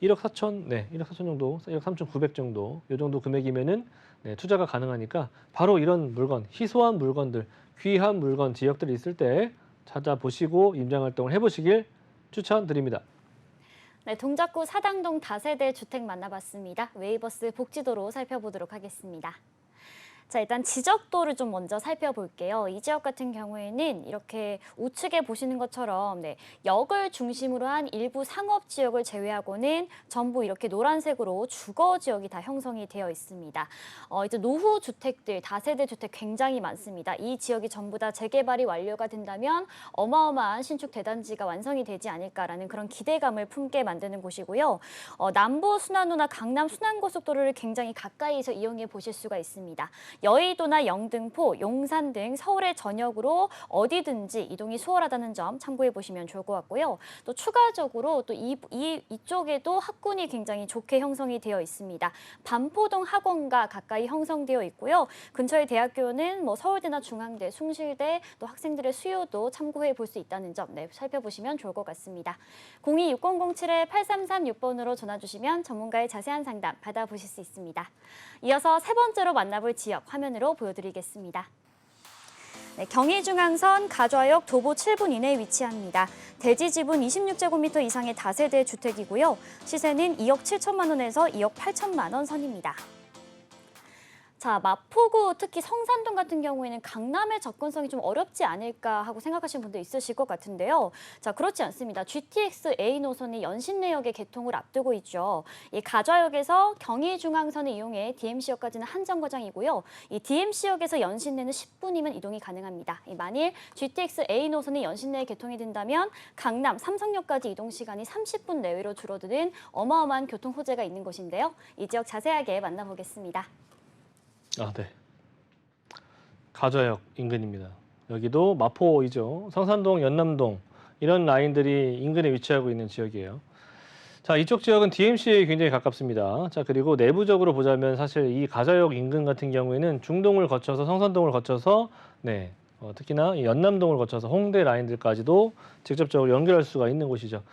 1억 4천, 1억 4천 정도, 1억 3,900 정도 이 정도 금액이면은 투자가 가능하니까 바로 이런 물건, 희소한 물건들, 귀한 물건 지역들이 있을 때 찾아보시고 임장 활동을 해보시길 추천드립니다. 네, 동작구 사당동 다세대 주택 만나봤습니다. 웨이버스 복지도로 살펴보도록 하겠습니다. 자, 일단 지적도를 좀 먼저 살펴볼게요. 이 지역 같은 경우에는 이렇게 우측에 보시는 것처럼 역을 중심으로 한 일부 상업 지역을 제외하고는 전부 이렇게 노란색으로 주거 지역이 다 형성이 되어 있습니다. 이제 노후 주택들, 다세대 주택 굉장히 많습니다. 이 지역이 전부 다 재개발이 완료가 된다면 어마어마한 신축 대단지가 완성이 되지 않을까라는 그런 기대감을 품게 만드는 곳이고요. 남부 순환로나 강남 순환고속도로를 굉장히 가까이서 이용해 보실 수가 있습니다. 여의도나 영등포, 용산 등 서울의 전역으로 어디든지 이동이 수월하다는 점 참고해 보시면 좋을 것 같고요. 또 추가적으로 또 이쪽에도 학군이 굉장히 좋게 형성이 되어 있습니다. 반포동 학원과 가까이 형성되어 있고요. 근처의 대학교는 뭐 서울대나 중앙대, 숭실대, 또 학생들의 수요도 참고해 볼 수 있다는 점 살펴보시면 좋을 것 같습니다. 02-6007-8336번으로 전화 주시면 전문가의 자세한 상담 받아보실 수 있습니다. 이어서 세 번째로 만나볼 지역 화면으로 보여드리겠습니다. 경의중앙선 가좌역 도보 7분 이내에 위치합니다. 대지 지분 26제곱미터 이상의 다세대 주택이고요. 시세는 2억 7천만 원에서 2억 8천만 원 선입니다. 자, 마포구 특히 성산동 같은 경우에는 강남의 접근성이 좀 어렵지 않을까 하고 생각하시는 분들 있으실 것 같은데요. 자, 그렇지 않습니다. GTX A 노선이 연신내역에 개통을 앞두고 있죠. 이 가좌역에서 경의중앙선을 이용해 DMC역까지는 한 정거장이고요. 이 DMC역에서 연신내는 10분이면 이동이 가능합니다. 만일 GTX A 노선이 연신내에 개통이 된다면 강남 삼성역까지 이동 시간이 30분 내외로 줄어드는 어마어마한 교통 호재가 있는 곳인데요. 이 지역 자세하게 만나보겠습니다. 네. 가좌역 인근입니다. 여기도 마포이죠. 성산동, 연남동 이런 라인들이 인근에 위치하고 있는 지역이에요. 자, 이쪽 지역은 DMC에 굉장히 가깝습니다. 자, 그리고 내부적으로 보자면 사실 이 가좌역 인근 같은 경우에는 중동을 거쳐서 성산동을 거쳐서 특히나 연남동을 거쳐서 홍대 라인들까지도 직접적으로 연결할 수가 있는 곳이죠.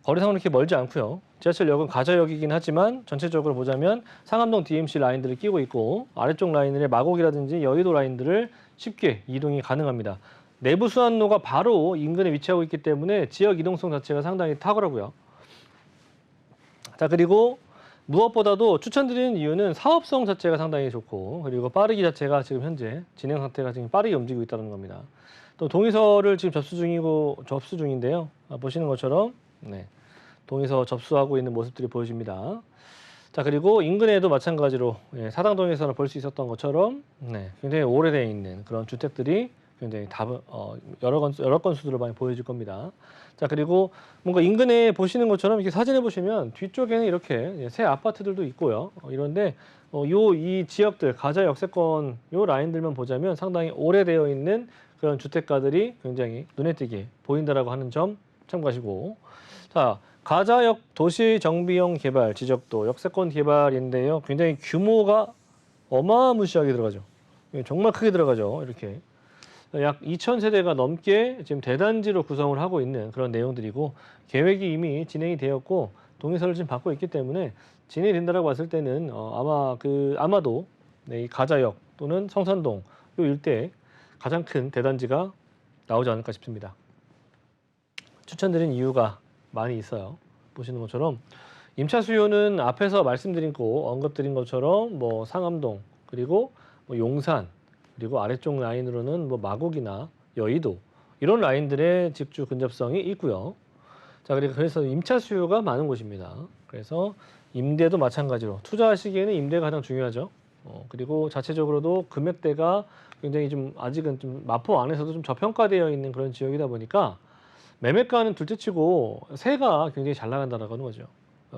거리상으로 이렇게 멀지 않고요. 지하철역은 가좌역이긴 하지만 전체적으로 보자면 상암동 DMC 라인들을 끼고 있고 아래쪽 라인들의 마곡이라든지 여의도 라인들을 쉽게 이동이 가능합니다. 내부 수환로가 바로 인근에 위치하고 있기 때문에 지역 이동성 자체가 상당히 탁월하고요. 자, 그리고 무엇보다도 추천드리는 이유는 사업성 자체가 상당히 좋고 그리고 빠르기 자체가 지금 현재 진행 상태가 지금 빠르게 움직이고 있다는 겁니다. 또 동의서를 지금 접수 중인데요. 보시는 것처럼 동의서 접수하고 있는 모습들이 보여집니다. 자, 그리고 인근에도 마찬가지로 사당동에서는 볼 수 있었던 것처럼 굉장히 오래되어 있는 그런 주택들이 굉장히 여러 건수들을 많이 보여질 겁니다. 자, 그리고 뭔가 인근에 보시는 것처럼 이렇게 사진에 보시면 뒤쪽에는 이렇게 새 아파트들도 있고요. 이런데 이 지역들 가자 역세권 요 라인들만 보자면 상당히 오래되어 있는 그런 주택가들이 굉장히 눈에 띄게 보인다라고 하는 점 참고하시고, 자, 가자역 도시 정비용 개발 지적도 역세권 개발인데요. 굉장히 규모가 어마무시하게 들어가죠. 정말 크게 들어가죠. 이렇게 약 2,000세대가 넘게 지금 대단지로 구성을 하고 있는 그런 내용들이고 계획이 이미 진행이 되었고 동의서를 지금 받고 있기 때문에 진행이 된다라고 봤을 때는 아마도 이 가자역 또는 성산동 이 일대에 가장 큰 대단지가 나오지 않을까 싶습니다. 추천드린 이유가 많이 있어요. 보시는 것처럼 임차 수요는 앞에서 언급드린 것처럼 상암동 그리고 용산 그리고 아래쪽 라인으로는 마곡이나 여의도 이런 라인들의 직주 근접성이 있고요. 자, 그래서 임차 수요가 많은 곳입니다. 그래서 임대도 마찬가지로 투자하시기에는 임대가 가장 중요하죠. 그리고 자체적으로도 금액대가 굉장히 좀 아직은 좀 마포 안에서도 좀 저평가되어 있는 그런 지역이다 보니까 매매가는 둘째치고 세가 굉장히 잘 나간다라고 하는 거죠.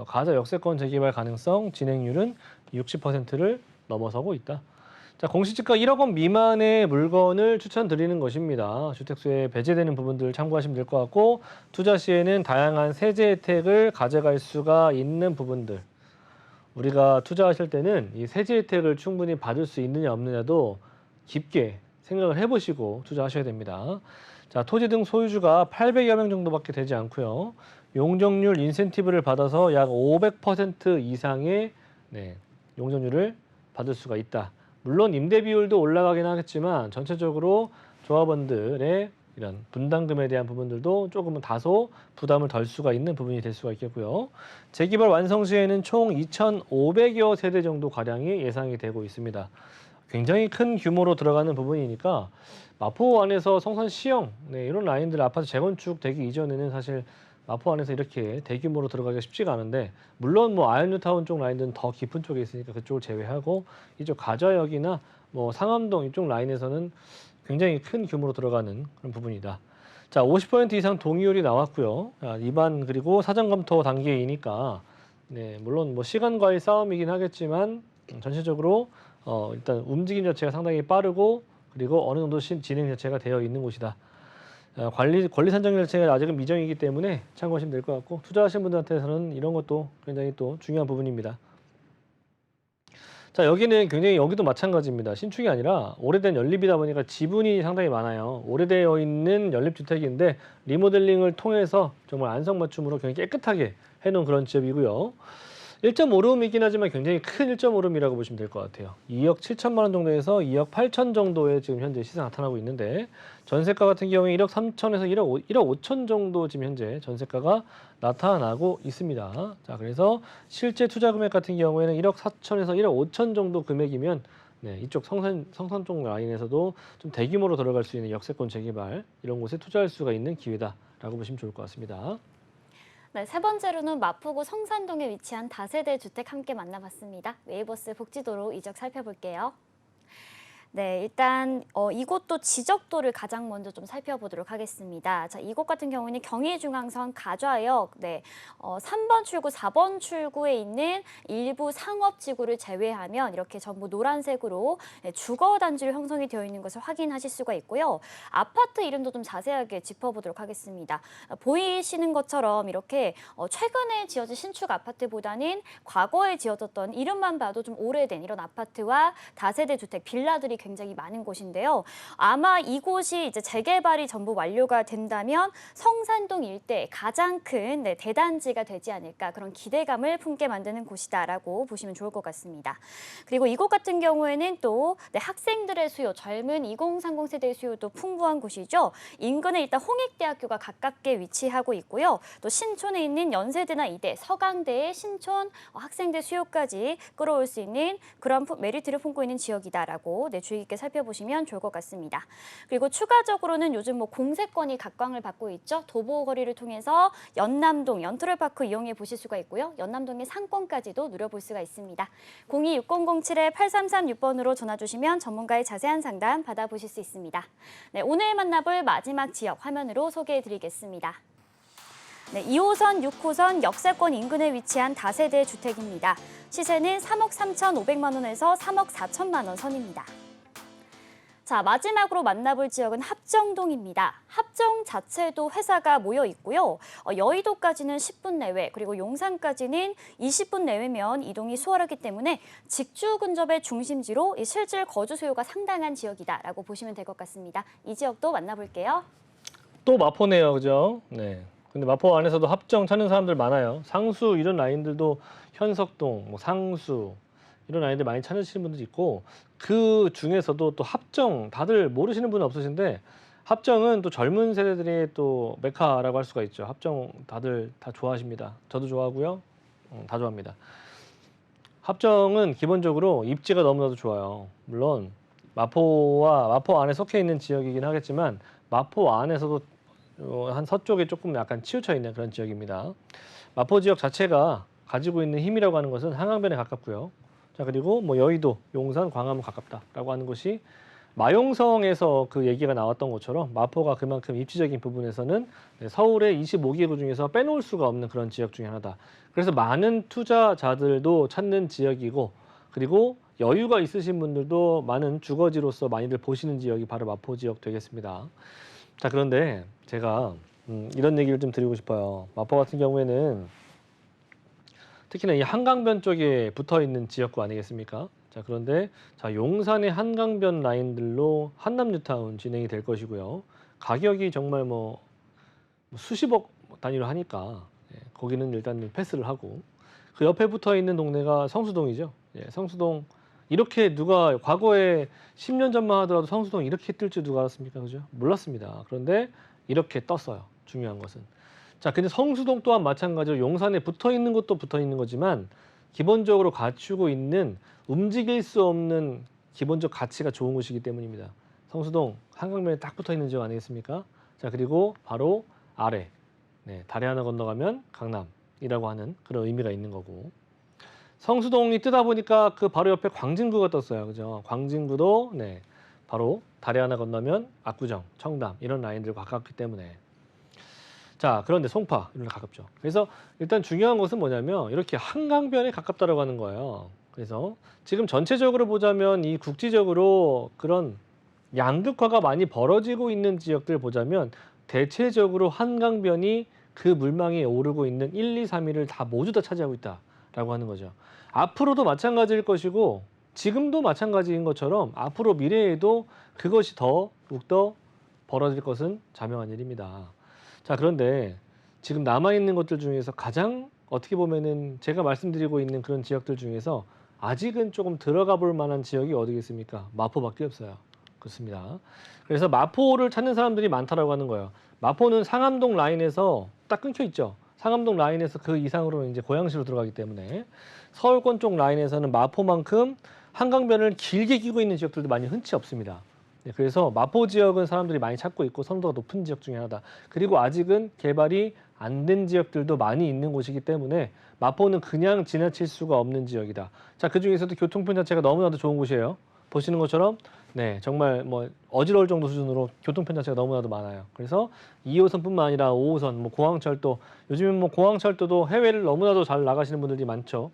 가자 역세권 재개발 가능성 진행률은 60%를 넘어서고 있다. 자, 공시지가 1억 원 미만의 물건을 추천드리는 것입니다. 주택수에 배제되는 부분들 참고하시면 될 것 같고 투자 시에는 다양한 세제 혜택을 가져갈 수가 있는 부분들. 우리가 투자하실 때는 이 세제 혜택을 충분히 받을 수 있느냐 없느냐도 깊게 생각을 해보시고 투자하셔야 됩니다. 자, 토지 등 소유주가 800여 명 정도밖에 되지 않고요. 용적률 인센티브를 받아서 약 500% 이상의 용적률을 받을 수가 있다. 물론 임대 비율도 올라가긴 하겠지만 전체적으로 조합원들의 이런 분담금에 대한 부분들도 조금은 다소 부담을 덜 수가 있는 부분이 될 수가 있겠고요. 재개발 완성 시에는 총 2,500여 세대 정도 가량이 예상이 되고 있습니다. 굉장히 큰 규모로 들어가는 부분이니까 마포 안에서 성산시형 이런 라인들 아파트 재건축되기 이전에는 사실 마포 안에서 이렇게 대규모로 들어가기가 쉽지가 않은데 물론 뭐 아현뉴타운 쪽 라인들은 더 깊은 쪽에 있으니까 그쪽을 제외하고 이쪽 가좌역이나 뭐 상암동 이쪽 라인에서는 굉장히 큰 규모로 들어가는 그런 부분이다. 자, 50% 이상 동의율이 나왔고요. 입안 그리고 사전 검토 단계이니까 물론 뭐 시간과의 싸움이긴 하겠지만 전체적으로 일단 움직임 자체가 상당히 빠르고 그리고 어느 정도 진행 자체가 되어 있는 곳이다. 권리 산정 자체가 아직은 미정이기 때문에 참고하시면 될 것 같고 투자하시는 분들한테서는 이런 것도 굉장히 또 중요한 부분입니다. 자, 여기는 굉장히 여기도 마찬가지입니다. 신축이 아니라 오래된 연립이다 보니까 지분이 상당히 많아요. 오래되어 있는 연립주택인데 리모델링을 통해서 정말 안성맞춤으로 굉장히 깨끗하게 해놓은 그런 지역이고요. 1.5룸이긴 하지만 굉장히 큰 1.5룸이라고 보시면 될 것 같아요. 2억 7천만 원 정도에서 2억 8천 정도의 지금 현재 시세 나타나고 있는데 전세가 같은 경우에 1억 3천에서 1억 5천 정도 지금 현재 전세가가 나타나고 있습니다. 자, 그래서 실제 투자 금액 같은 경우에는 1억 4천에서 1억 5천 정도 금액이면 이쪽 성산 쪽 라인에서도 좀 대규모로 들어갈 수 있는 역세권 재개발 이런 곳에 투자할 수가 있는 기회다라고 보시면 좋을 것 같습니다. 네, 세 번째로는 마포구 성산동에 위치한 다세대 주택 함께 만나봤습니다. 웨이버스 복지도로 이적 살펴볼게요. 네, 일단 이곳도 지적도를 가장 먼저 좀 살펴보도록 하겠습니다. 자, 이곳 같은 경우는 경의중앙선 가좌역 3번 출구, 4번 출구에 있는 일부 상업지구를 제외하면 이렇게 전부 노란색으로 주거 단지로 형성이 되어 있는 것을 확인하실 수가 있고요. 아파트 이름도 좀 자세하게 짚어보도록 하겠습니다. 보이시는 것처럼 이렇게 최근에 지어진 신축 아파트보다는 과거에 지어졌던 이름만 봐도 좀 오래된 이런 아파트와 다세대 주택, 빌라들이 굉장히 많은 곳인데요. 아마 이곳이 이제 재개발이 전부 완료가 된다면 성산동 일대 가장 큰 대단지가 되지 않을까 그런 기대감을 품게 만드는 곳이다라고 보시면 좋을 것 같습니다. 그리고 이곳 같은 경우에는 또 학생들의 수요, 젊은 2030 세대의 수요도 풍부한 곳이죠. 인근에 일단 홍익대학교가 가깝게 위치하고 있고요. 또 신촌에 있는 연세대나 이대, 서강대의 신촌 학생대 수요까지 끌어올 수 있는 그런 메리트를 품고 있는 지역이다라고 주의 깊게 살펴보시면 좋을 것 같습니다. 그리고 추가적으로는 요즘 공세권이 각광을 받고 있죠. 도보거리를 통해서 연남동, 연트럴파크 이용해 보실 수가 있고요. 연남동의 상권까지도 누려볼 수가 있습니다. 02-6007-8336번으로 전화 주시면 전문가의 자세한 상담 받아보실 수 있습니다. 네, 오늘 만나볼 마지막 지역 화면으로 소개해 드리겠습니다. 네, 2호선, 6호선 역세권 인근에 위치한 다세대 주택입니다. 시세는 3억 3,500만 원에서 3억 4천만 원 선입니다. 자, 마지막으로 만나볼 지역은 합정동입니다. 합정 자체도 회사가 모여 있고요. 여의도까지는 10분 내외, 그리고 용산까지는 20분 내외면 이동이 수월하기 때문에 직주 근접의 중심지로 실질 거주 수요가 상당한 지역이다라고 보시면 될 것 같습니다. 이 지역도 만나볼게요. 또 마포네요, 그죠? 네. 근데 마포 안에서도 합정 찾는 사람들 많아요. 상수 이런 라인들도 현석동, 상수 이런 라인들 많이 찾으시는 분들도 있고 그 중에서도 또 합정 다들 모르시는 분은 없으신데 합정은 또 젊은 세대들이 또 메카라고 할 수가 있죠. 합정 다들 다 좋아하십니다. 저도 좋아하고요. 다 좋아합니다. 합정은 기본적으로 입지가 너무나도 좋아요. 물론 마포 안에 속해 있는 지역이긴 하겠지만 마포 안에서도 한 서쪽에 조금 약간 치우쳐 있는 그런 지역입니다. 마포 지역 자체가 가지고 있는 힘이라고 하는 것은 한강변에 가깝고요. 자, 그리고 뭐 여의도, 용산, 광화문 가깝다라고 하는 것이 마용성에서 그 얘기가 나왔던 것처럼 마포가 그만큼 입지적인 부분에서는 서울의 25개구 중에서 빼놓을 수가 없는 그런 지역 중에 하나다. 그래서 많은 투자자들도 찾는 지역이고, 그리고 여유가 있으신 분들도 많은 주거지로서 많이들 보시는 지역이 바로 마포 지역 되겠습니다. 자, 그런데 제가 이런 얘기를 좀 드리고 싶어요. 마포 같은 경우에는 특히나 이 한강변 쪽에 붙어 있는 지역구 아니겠습니까? 자, 그런데 자, 용산의 한강변 라인들로 한남 뉴타운 진행이 될 것이고요. 가격이 정말 뭐 수십억 단위로 하니까 거기는 일단 패스를 하고, 그 옆에 붙어 있는 동네가 성수동이죠. 성수동 이렇게 누가 과거에 10년 전만 하더라도 성수동 이렇게 뜰 줄 누가 알았습니까? 그죠? 몰랐습니다. 그런데 이렇게 떴어요. 중요한 것은. 자, 근데 성수동 또한 마찬가지로 용산에 붙어 있는 것도 붙어 있는 거지만 기본적으로 갖추고 있는 움직일 수 없는 기본적 가치가 좋은 곳이기 때문입니다. 성수동 한강변에 딱 붙어 있는 지역 아니겠습니까? 자, 그리고 바로 아래 다리 하나 건너가면 강남이라고 하는 그런 의미가 있는 거고, 성수동이 뜨다 보니까 그 바로 옆에 광진구가 떴어요. 그죠? 광진구도 바로 다리 하나 건너면 압구정, 청담 이런 라인들과 가깝기 때문에. 자, 그런데 송파 이런 데 가깝죠. 그래서 일단 중요한 것은 뭐냐면 이렇게 한강변에 가깝다라고 하는 거예요. 그래서 지금 전체적으로 보자면 이 국지적으로 그런 양극화가 많이 벌어지고 있는 지역들 보자면 대체적으로 한강변이 그 물망에 오르고 있는 1, 2, 3위를 다 모두 다 차지하고 있다라고 하는 거죠. 앞으로도 마찬가지일 것이고 지금도 마찬가지인 것처럼 앞으로 미래에도 그것이 더욱더 벌어질 것은 자명한 일입니다. 자, 그런데 지금 남아있는 것들 중에서 가장 어떻게 보면은 제가 말씀드리고 있는 그런 지역들 중에서 아직은 조금 들어가 볼 만한 지역이 어디겠습니까? 마포밖에 없어요. 그렇습니다. 그래서 마포를 찾는 사람들이 많다라고 하는 거예요. 마포는 상암동 라인에서 딱 끊겨 있죠. 상암동 라인에서 그 이상으로는 이제 고양시로 들어가기 때문에 서울권 쪽 라인에서는 마포만큼 한강변을 길게 끼고 있는 지역들도 많이 흔치 없습니다. 그래서 마포 지역은 사람들이 많이 찾고 있고 선호도가 높은 지역 중에 하나다. 그리고 아직은 개발이 안 된 지역들도 많이 있는 곳이기 때문에 마포는 그냥 지나칠 수가 없는 지역이다. 자, 그 중에서도 교통편 자체가 너무나도 좋은 곳이에요. 보시는 것처럼 정말 뭐 어지러울 정도 수준으로 교통편 자체가 너무나도 많아요. 그래서 2호선뿐만 아니라 5호선, 뭐 공항철도, 요즘은 뭐 공항철도도 해외를 너무나도 잘 나가시는 분들이 많죠.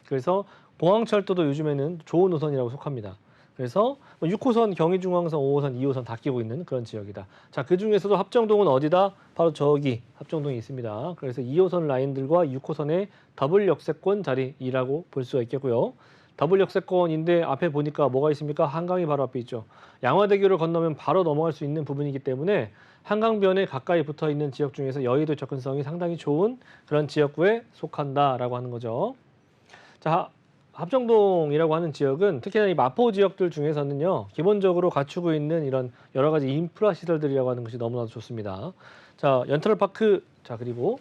그래서 공항철도도 요즘에는 좋은 노선이라고 속합니다. 그래서 6호선, 경의중앙선, 5호선, 2호선 다 끼고 있는 그런 지역이다. 자, 그 중에서도 합정동은 어디다? 바로 저기 합정동이 있습니다. 그래서 2호선 라인들과 6호선의 더블 역세권 자리이라고 볼 수가 있겠고요. 더블 역세권인데 앞에 보니까 뭐가 있습니까? 한강이 바로 앞에 있죠. 양화대교를 건너면 바로 넘어갈 수 있는 부분이기 때문에 한강변에 가까이 붙어 있는 지역 중에서 여의도 접근성이 상당히 좋은 그런 지역구에 속한다라고 하는 거죠. 자, 합정동이라고 하는 지역은 특히나 이 마포 지역들 중에서는요, 기본적으로 갖추고 있는 이런 여러 가지 인프라 시설들이라고 하는 것이 너무나도 좋습니다. 자, 연트럴파크, 자, 그리고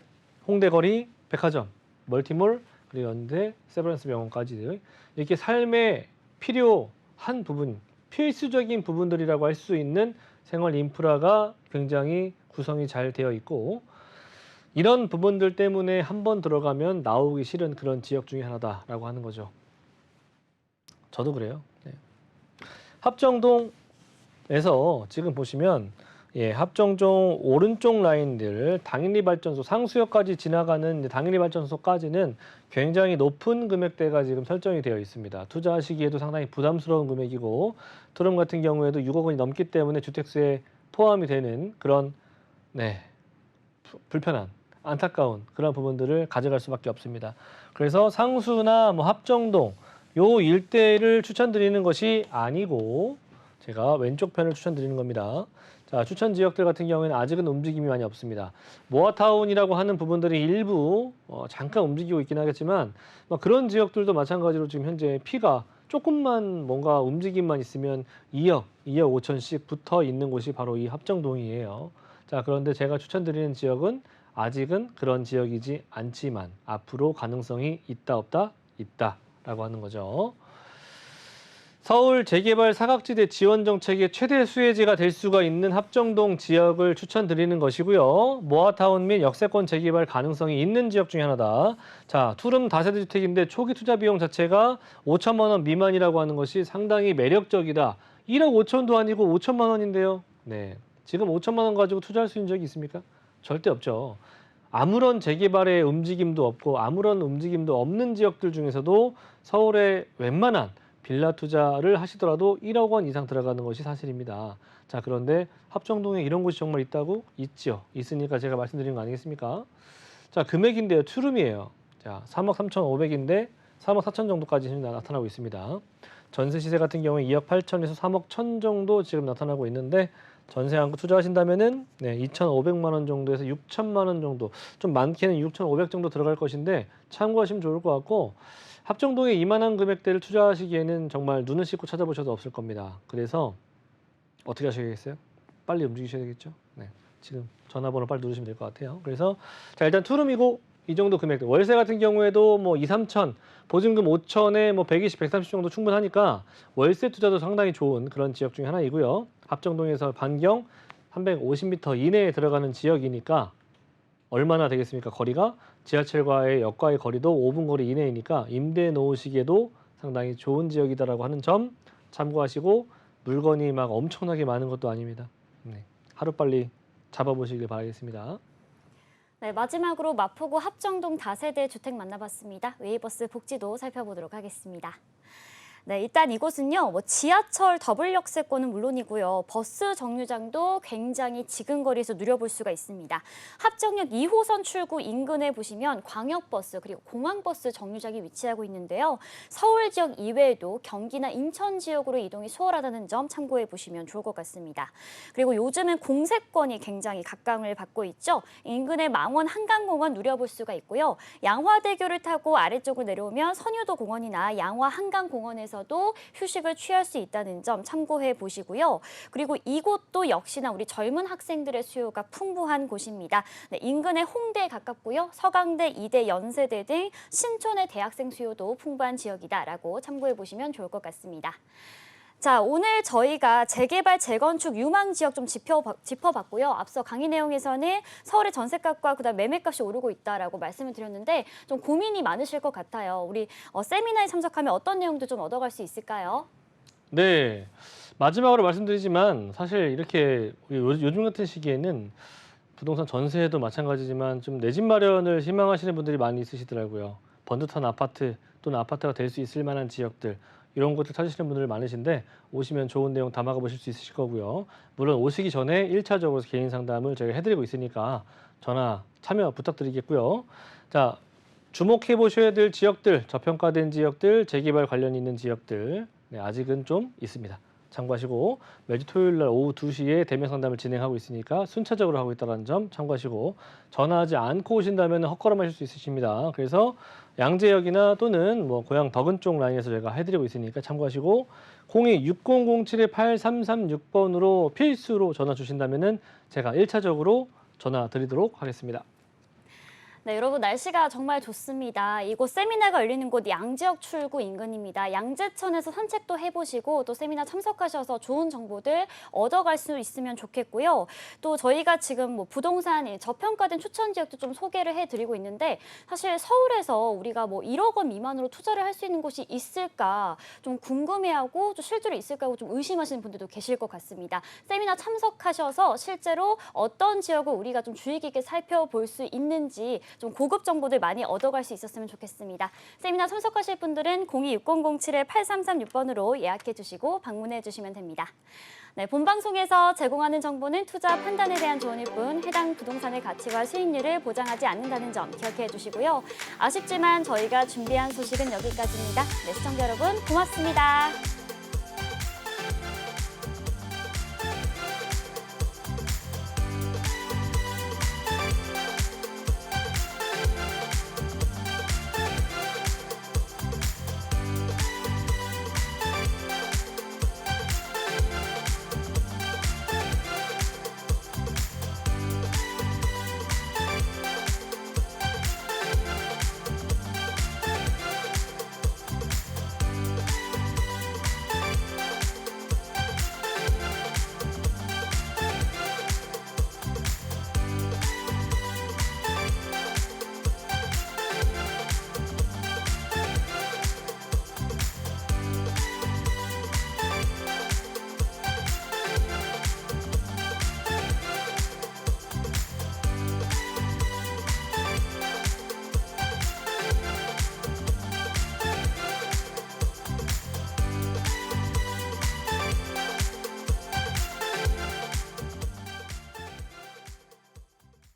홍대거리, 백화점, 멀티몰, 그리고 연대, 세브란스 병원까지 이렇게 삶에 필요한 부분, 필수적인 부분들이라고 할 수 있는 생활 인프라가 굉장히 구성이 잘 되어 있고, 이런 부분들 때문에 한번 들어가면 나오기 싫은 그런 지역 중에 하나다라고 하는 거죠. 저도 그래요. 합정동에서 지금 보시면 합정동 오른쪽 라인들 당일리발전소 상수역까지 지나가는 당일리발전소까지는 굉장히 높은 금액대가 지금 설정이 되어 있습니다. 투자하시기에도 상당히 부담스러운 금액이고, 토룸 같은 경우에도 6억 원이 넘기 때문에 주택수에 포함이 되는 그런 불편한, 안타까운 그런 부분들을 가져갈 수밖에 없습니다. 그래서 상수나 뭐 합정동 요 일대를 추천드리는 것이 아니고 제가 왼쪽 편을 추천드리는 겁니다. 자, 추천 지역들 같은 경우에는 아직은 움직임이 많이 없습니다. 모아타운이라고 하는 부분들이 일부 잠깐 움직이고 있긴 하겠지만 그런 지역들도 마찬가지로 지금 현재 피가 조금만 뭔가 움직임만 있으면 2억 5천씩 붙어 있는 곳이 바로 이 합정동이에요. 자, 그런데 제가 추천드리는 지역은 아직은 그런 지역이지 않지만 앞으로 가능성이 있다 없다? 있다 라고 하는 거죠. 서울 재개발 사각지대 지원 정책의 최대 수혜지가 될 수가 있는 합정동 지역을 추천드리는 것이고요. 모아타운 및 역세권 재개발 가능성이 있는 지역 중에 하나다. 자, 투룸 다세대 주택인데 초기 투자 비용 자체가 5천만 원 미만이라고 하는 것이 상당히 매력적이다. 1억 5천도 아니고 5천만 원인데요. 네, 지금 5천만 원 가지고 투자할 수 있는 적이 있습니까? 절대 없죠. 아무런 재개발의 움직임도 없고 아무런 움직임도 없는 지역들 중에서도 서울의 웬만한 빌라 투자를 하시더라도 1억 원 이상 들어가는 것이 사실입니다. 자, 그런데 합정동에 이런 곳이 정말 있다고? 있죠. 있으니까 제가 말씀드린 거 아니겠습니까? 자, 금액인데요. 투룸이에요. 자, 3억 3,500인데 3억 4천 정도까지 나타나고 있습니다. 전세 시세 같은 경우에 2억 8천에서 3억 1천 정도 지금 나타나고 있는데 전세 안고 투자하신다면은 2,500만 원 정도에서 6천만 원 정도, 좀 많게는 6,500 정도 들어갈 것인데 참고하시면 좋을 것 같고, 합정동에 이만한 금액대를 투자하시기에는 정말 눈을 씻고 찾아보셔도 없을 겁니다. 그래서 어떻게 하셔야겠어요? 빨리 움직이셔야 되겠죠. 네, 지금 전화번호 빨리 누르시면 될 것 같아요. 그래서 자, 일단 투룸이고 이 정도 금액대. 월세 같은 경우에도 뭐 2, 3천, 보증금 5천에 뭐 120, 130 정도 충분하니까 월세 투자도 상당히 좋은 그런 지역 중에 하나이고요. 합정동에서 반경 350m 이내에 들어가는 지역이니까 얼마나 되겠습니까? 거리가 지하철과의 역과의 거리도 5분 거리 이내이니까 임대해 놓으시기에도 상당히 좋은 지역이다라고 하는 점 참고하시고, 물건이 막 엄청나게 많은 것도 아닙니다. 네, 하루빨리 잡아보시길 바라겠습니다. 네, 마지막으로 마포구 합정동 다세대 주택 만나봤습니다. 웨이버스 복지도 살펴보도록 하겠습니다. 네, 일단 이곳은요, 뭐 지하철 더블 역세권은 물론이고요, 버스 정류장도 굉장히 지근거리에서 누려볼 수가 있습니다. 합정역 2호선 출구 인근에 보시면 광역버스 그리고 공항버스 정류장이 위치하고 있는데요. 서울 지역 이외에도 경기나 인천 지역으로 이동이 수월하다는 점 참고해 보시면 좋을 것 같습니다. 그리고 요즘은 공세권이 굉장히 각광을 받고 있죠. 인근의 망원 한강공원 누려볼 수가 있고요. 양화대교를 타고 아래쪽으로 내려오면 선유도 공원이나 양화 한강공원에서 도 휴식을 취할 수 있다는 점 참고해 보시고요. 그리고 이곳도 역시나 우리 젊은 학생들의 수요가 풍부한 곳입니다. 네, 인근의 홍대에 가깝고요. 서강대, 이대, 연세대 등 신촌의 대학생 수요도 풍부한 지역이다라고 참고해 보시면 좋을 것 같습니다. 자, 오늘 저희가 재개발, 재건축 유망 지역 좀 짚어봤고요. 앞서 강의 내용에서는 서울의 전셋값과 그다음 매매값이 오르고 있다라고 말씀을 드렸는데 좀 고민이 많으실 것 같아요. 우리 세미나에 참석하면 어떤 내용도 좀 얻어갈 수 있을까요? 네, 마지막으로 말씀드리지만 사실 이렇게 요즘 같은 시기에는 부동산 전세도 마찬가지지만 좀 내 집 마련을 희망하시는 분들이 많이 있으시더라고요. 번듯한 아파트 또는 아파트가 될 수 있을 만한 지역들, 이런 것들 찾으시는 분들 많으신데 오시면 좋은 내용 담아가 보실 수 있으실 거고요. 물론 오시기 전에 1차적으로 개인 상담을 저희가 해드리고 있으니까 전화 참여 부탁드리겠고요. 자, 주목해 보셔야 될 지역들, 저평가된 지역들, 재개발 관련 있는 지역들, 네, 아직은 좀 있습니다. 참고하시고, 매주 토요일 날 오후 2시에 대면 상담을 진행하고 있으니까 순차적으로 하고 있다는 점 참고하시고, 전화하지 않고 오신다면 헛걸음하실 수 있으십니다. 그래서 양재역이나 또는 뭐 고향 덕은 쪽 라인에서 제가 해드리고 있으니까 참고하시고, 02-6007-8336번으로 필수로 전화 주신다면은 제가 1차적으로 전화 드리도록 하겠습니다. 네, 여러분 날씨가 정말 좋습니다. 이곳 세미나가 열리는 곳 양재역 출구 인근입니다. 양재천에서 산책도 해보시고 또 세미나 참석하셔서 좋은 정보들 얻어갈 수 있으면 좋겠고요. 또 저희가 지금 뭐 부동산 저평가된 추천 지역도 좀 소개를 해드리고 있는데 사실 서울에서 우리가 뭐 1억 원 미만으로 투자를 할 수 있는 곳이 있을까 좀 궁금해하고 또 실제로 있을까 하고 좀 의심하시는 분들도 계실 것 같습니다. 세미나 참석하셔서 실제로 어떤 지역을 우리가 좀 주의 깊게 살펴볼 수 있는지 좀 고급 정보들 많이 얻어갈 수 있었으면 좋겠습니다. 세미나 참석하실 분들은 02-6007-8336번으로 예약해 주시고 방문해 주시면 됩니다. 네, 본 방송에서 제공하는 정보는 투자 판단에 대한 조언일 뿐 해당 부동산의 가치와 수익률을 보장하지 않는다는 점 기억해 주시고요. 아쉽지만 저희가 준비한 소식은 여기까지입니다. 네, 시청자 여러분 고맙습니다.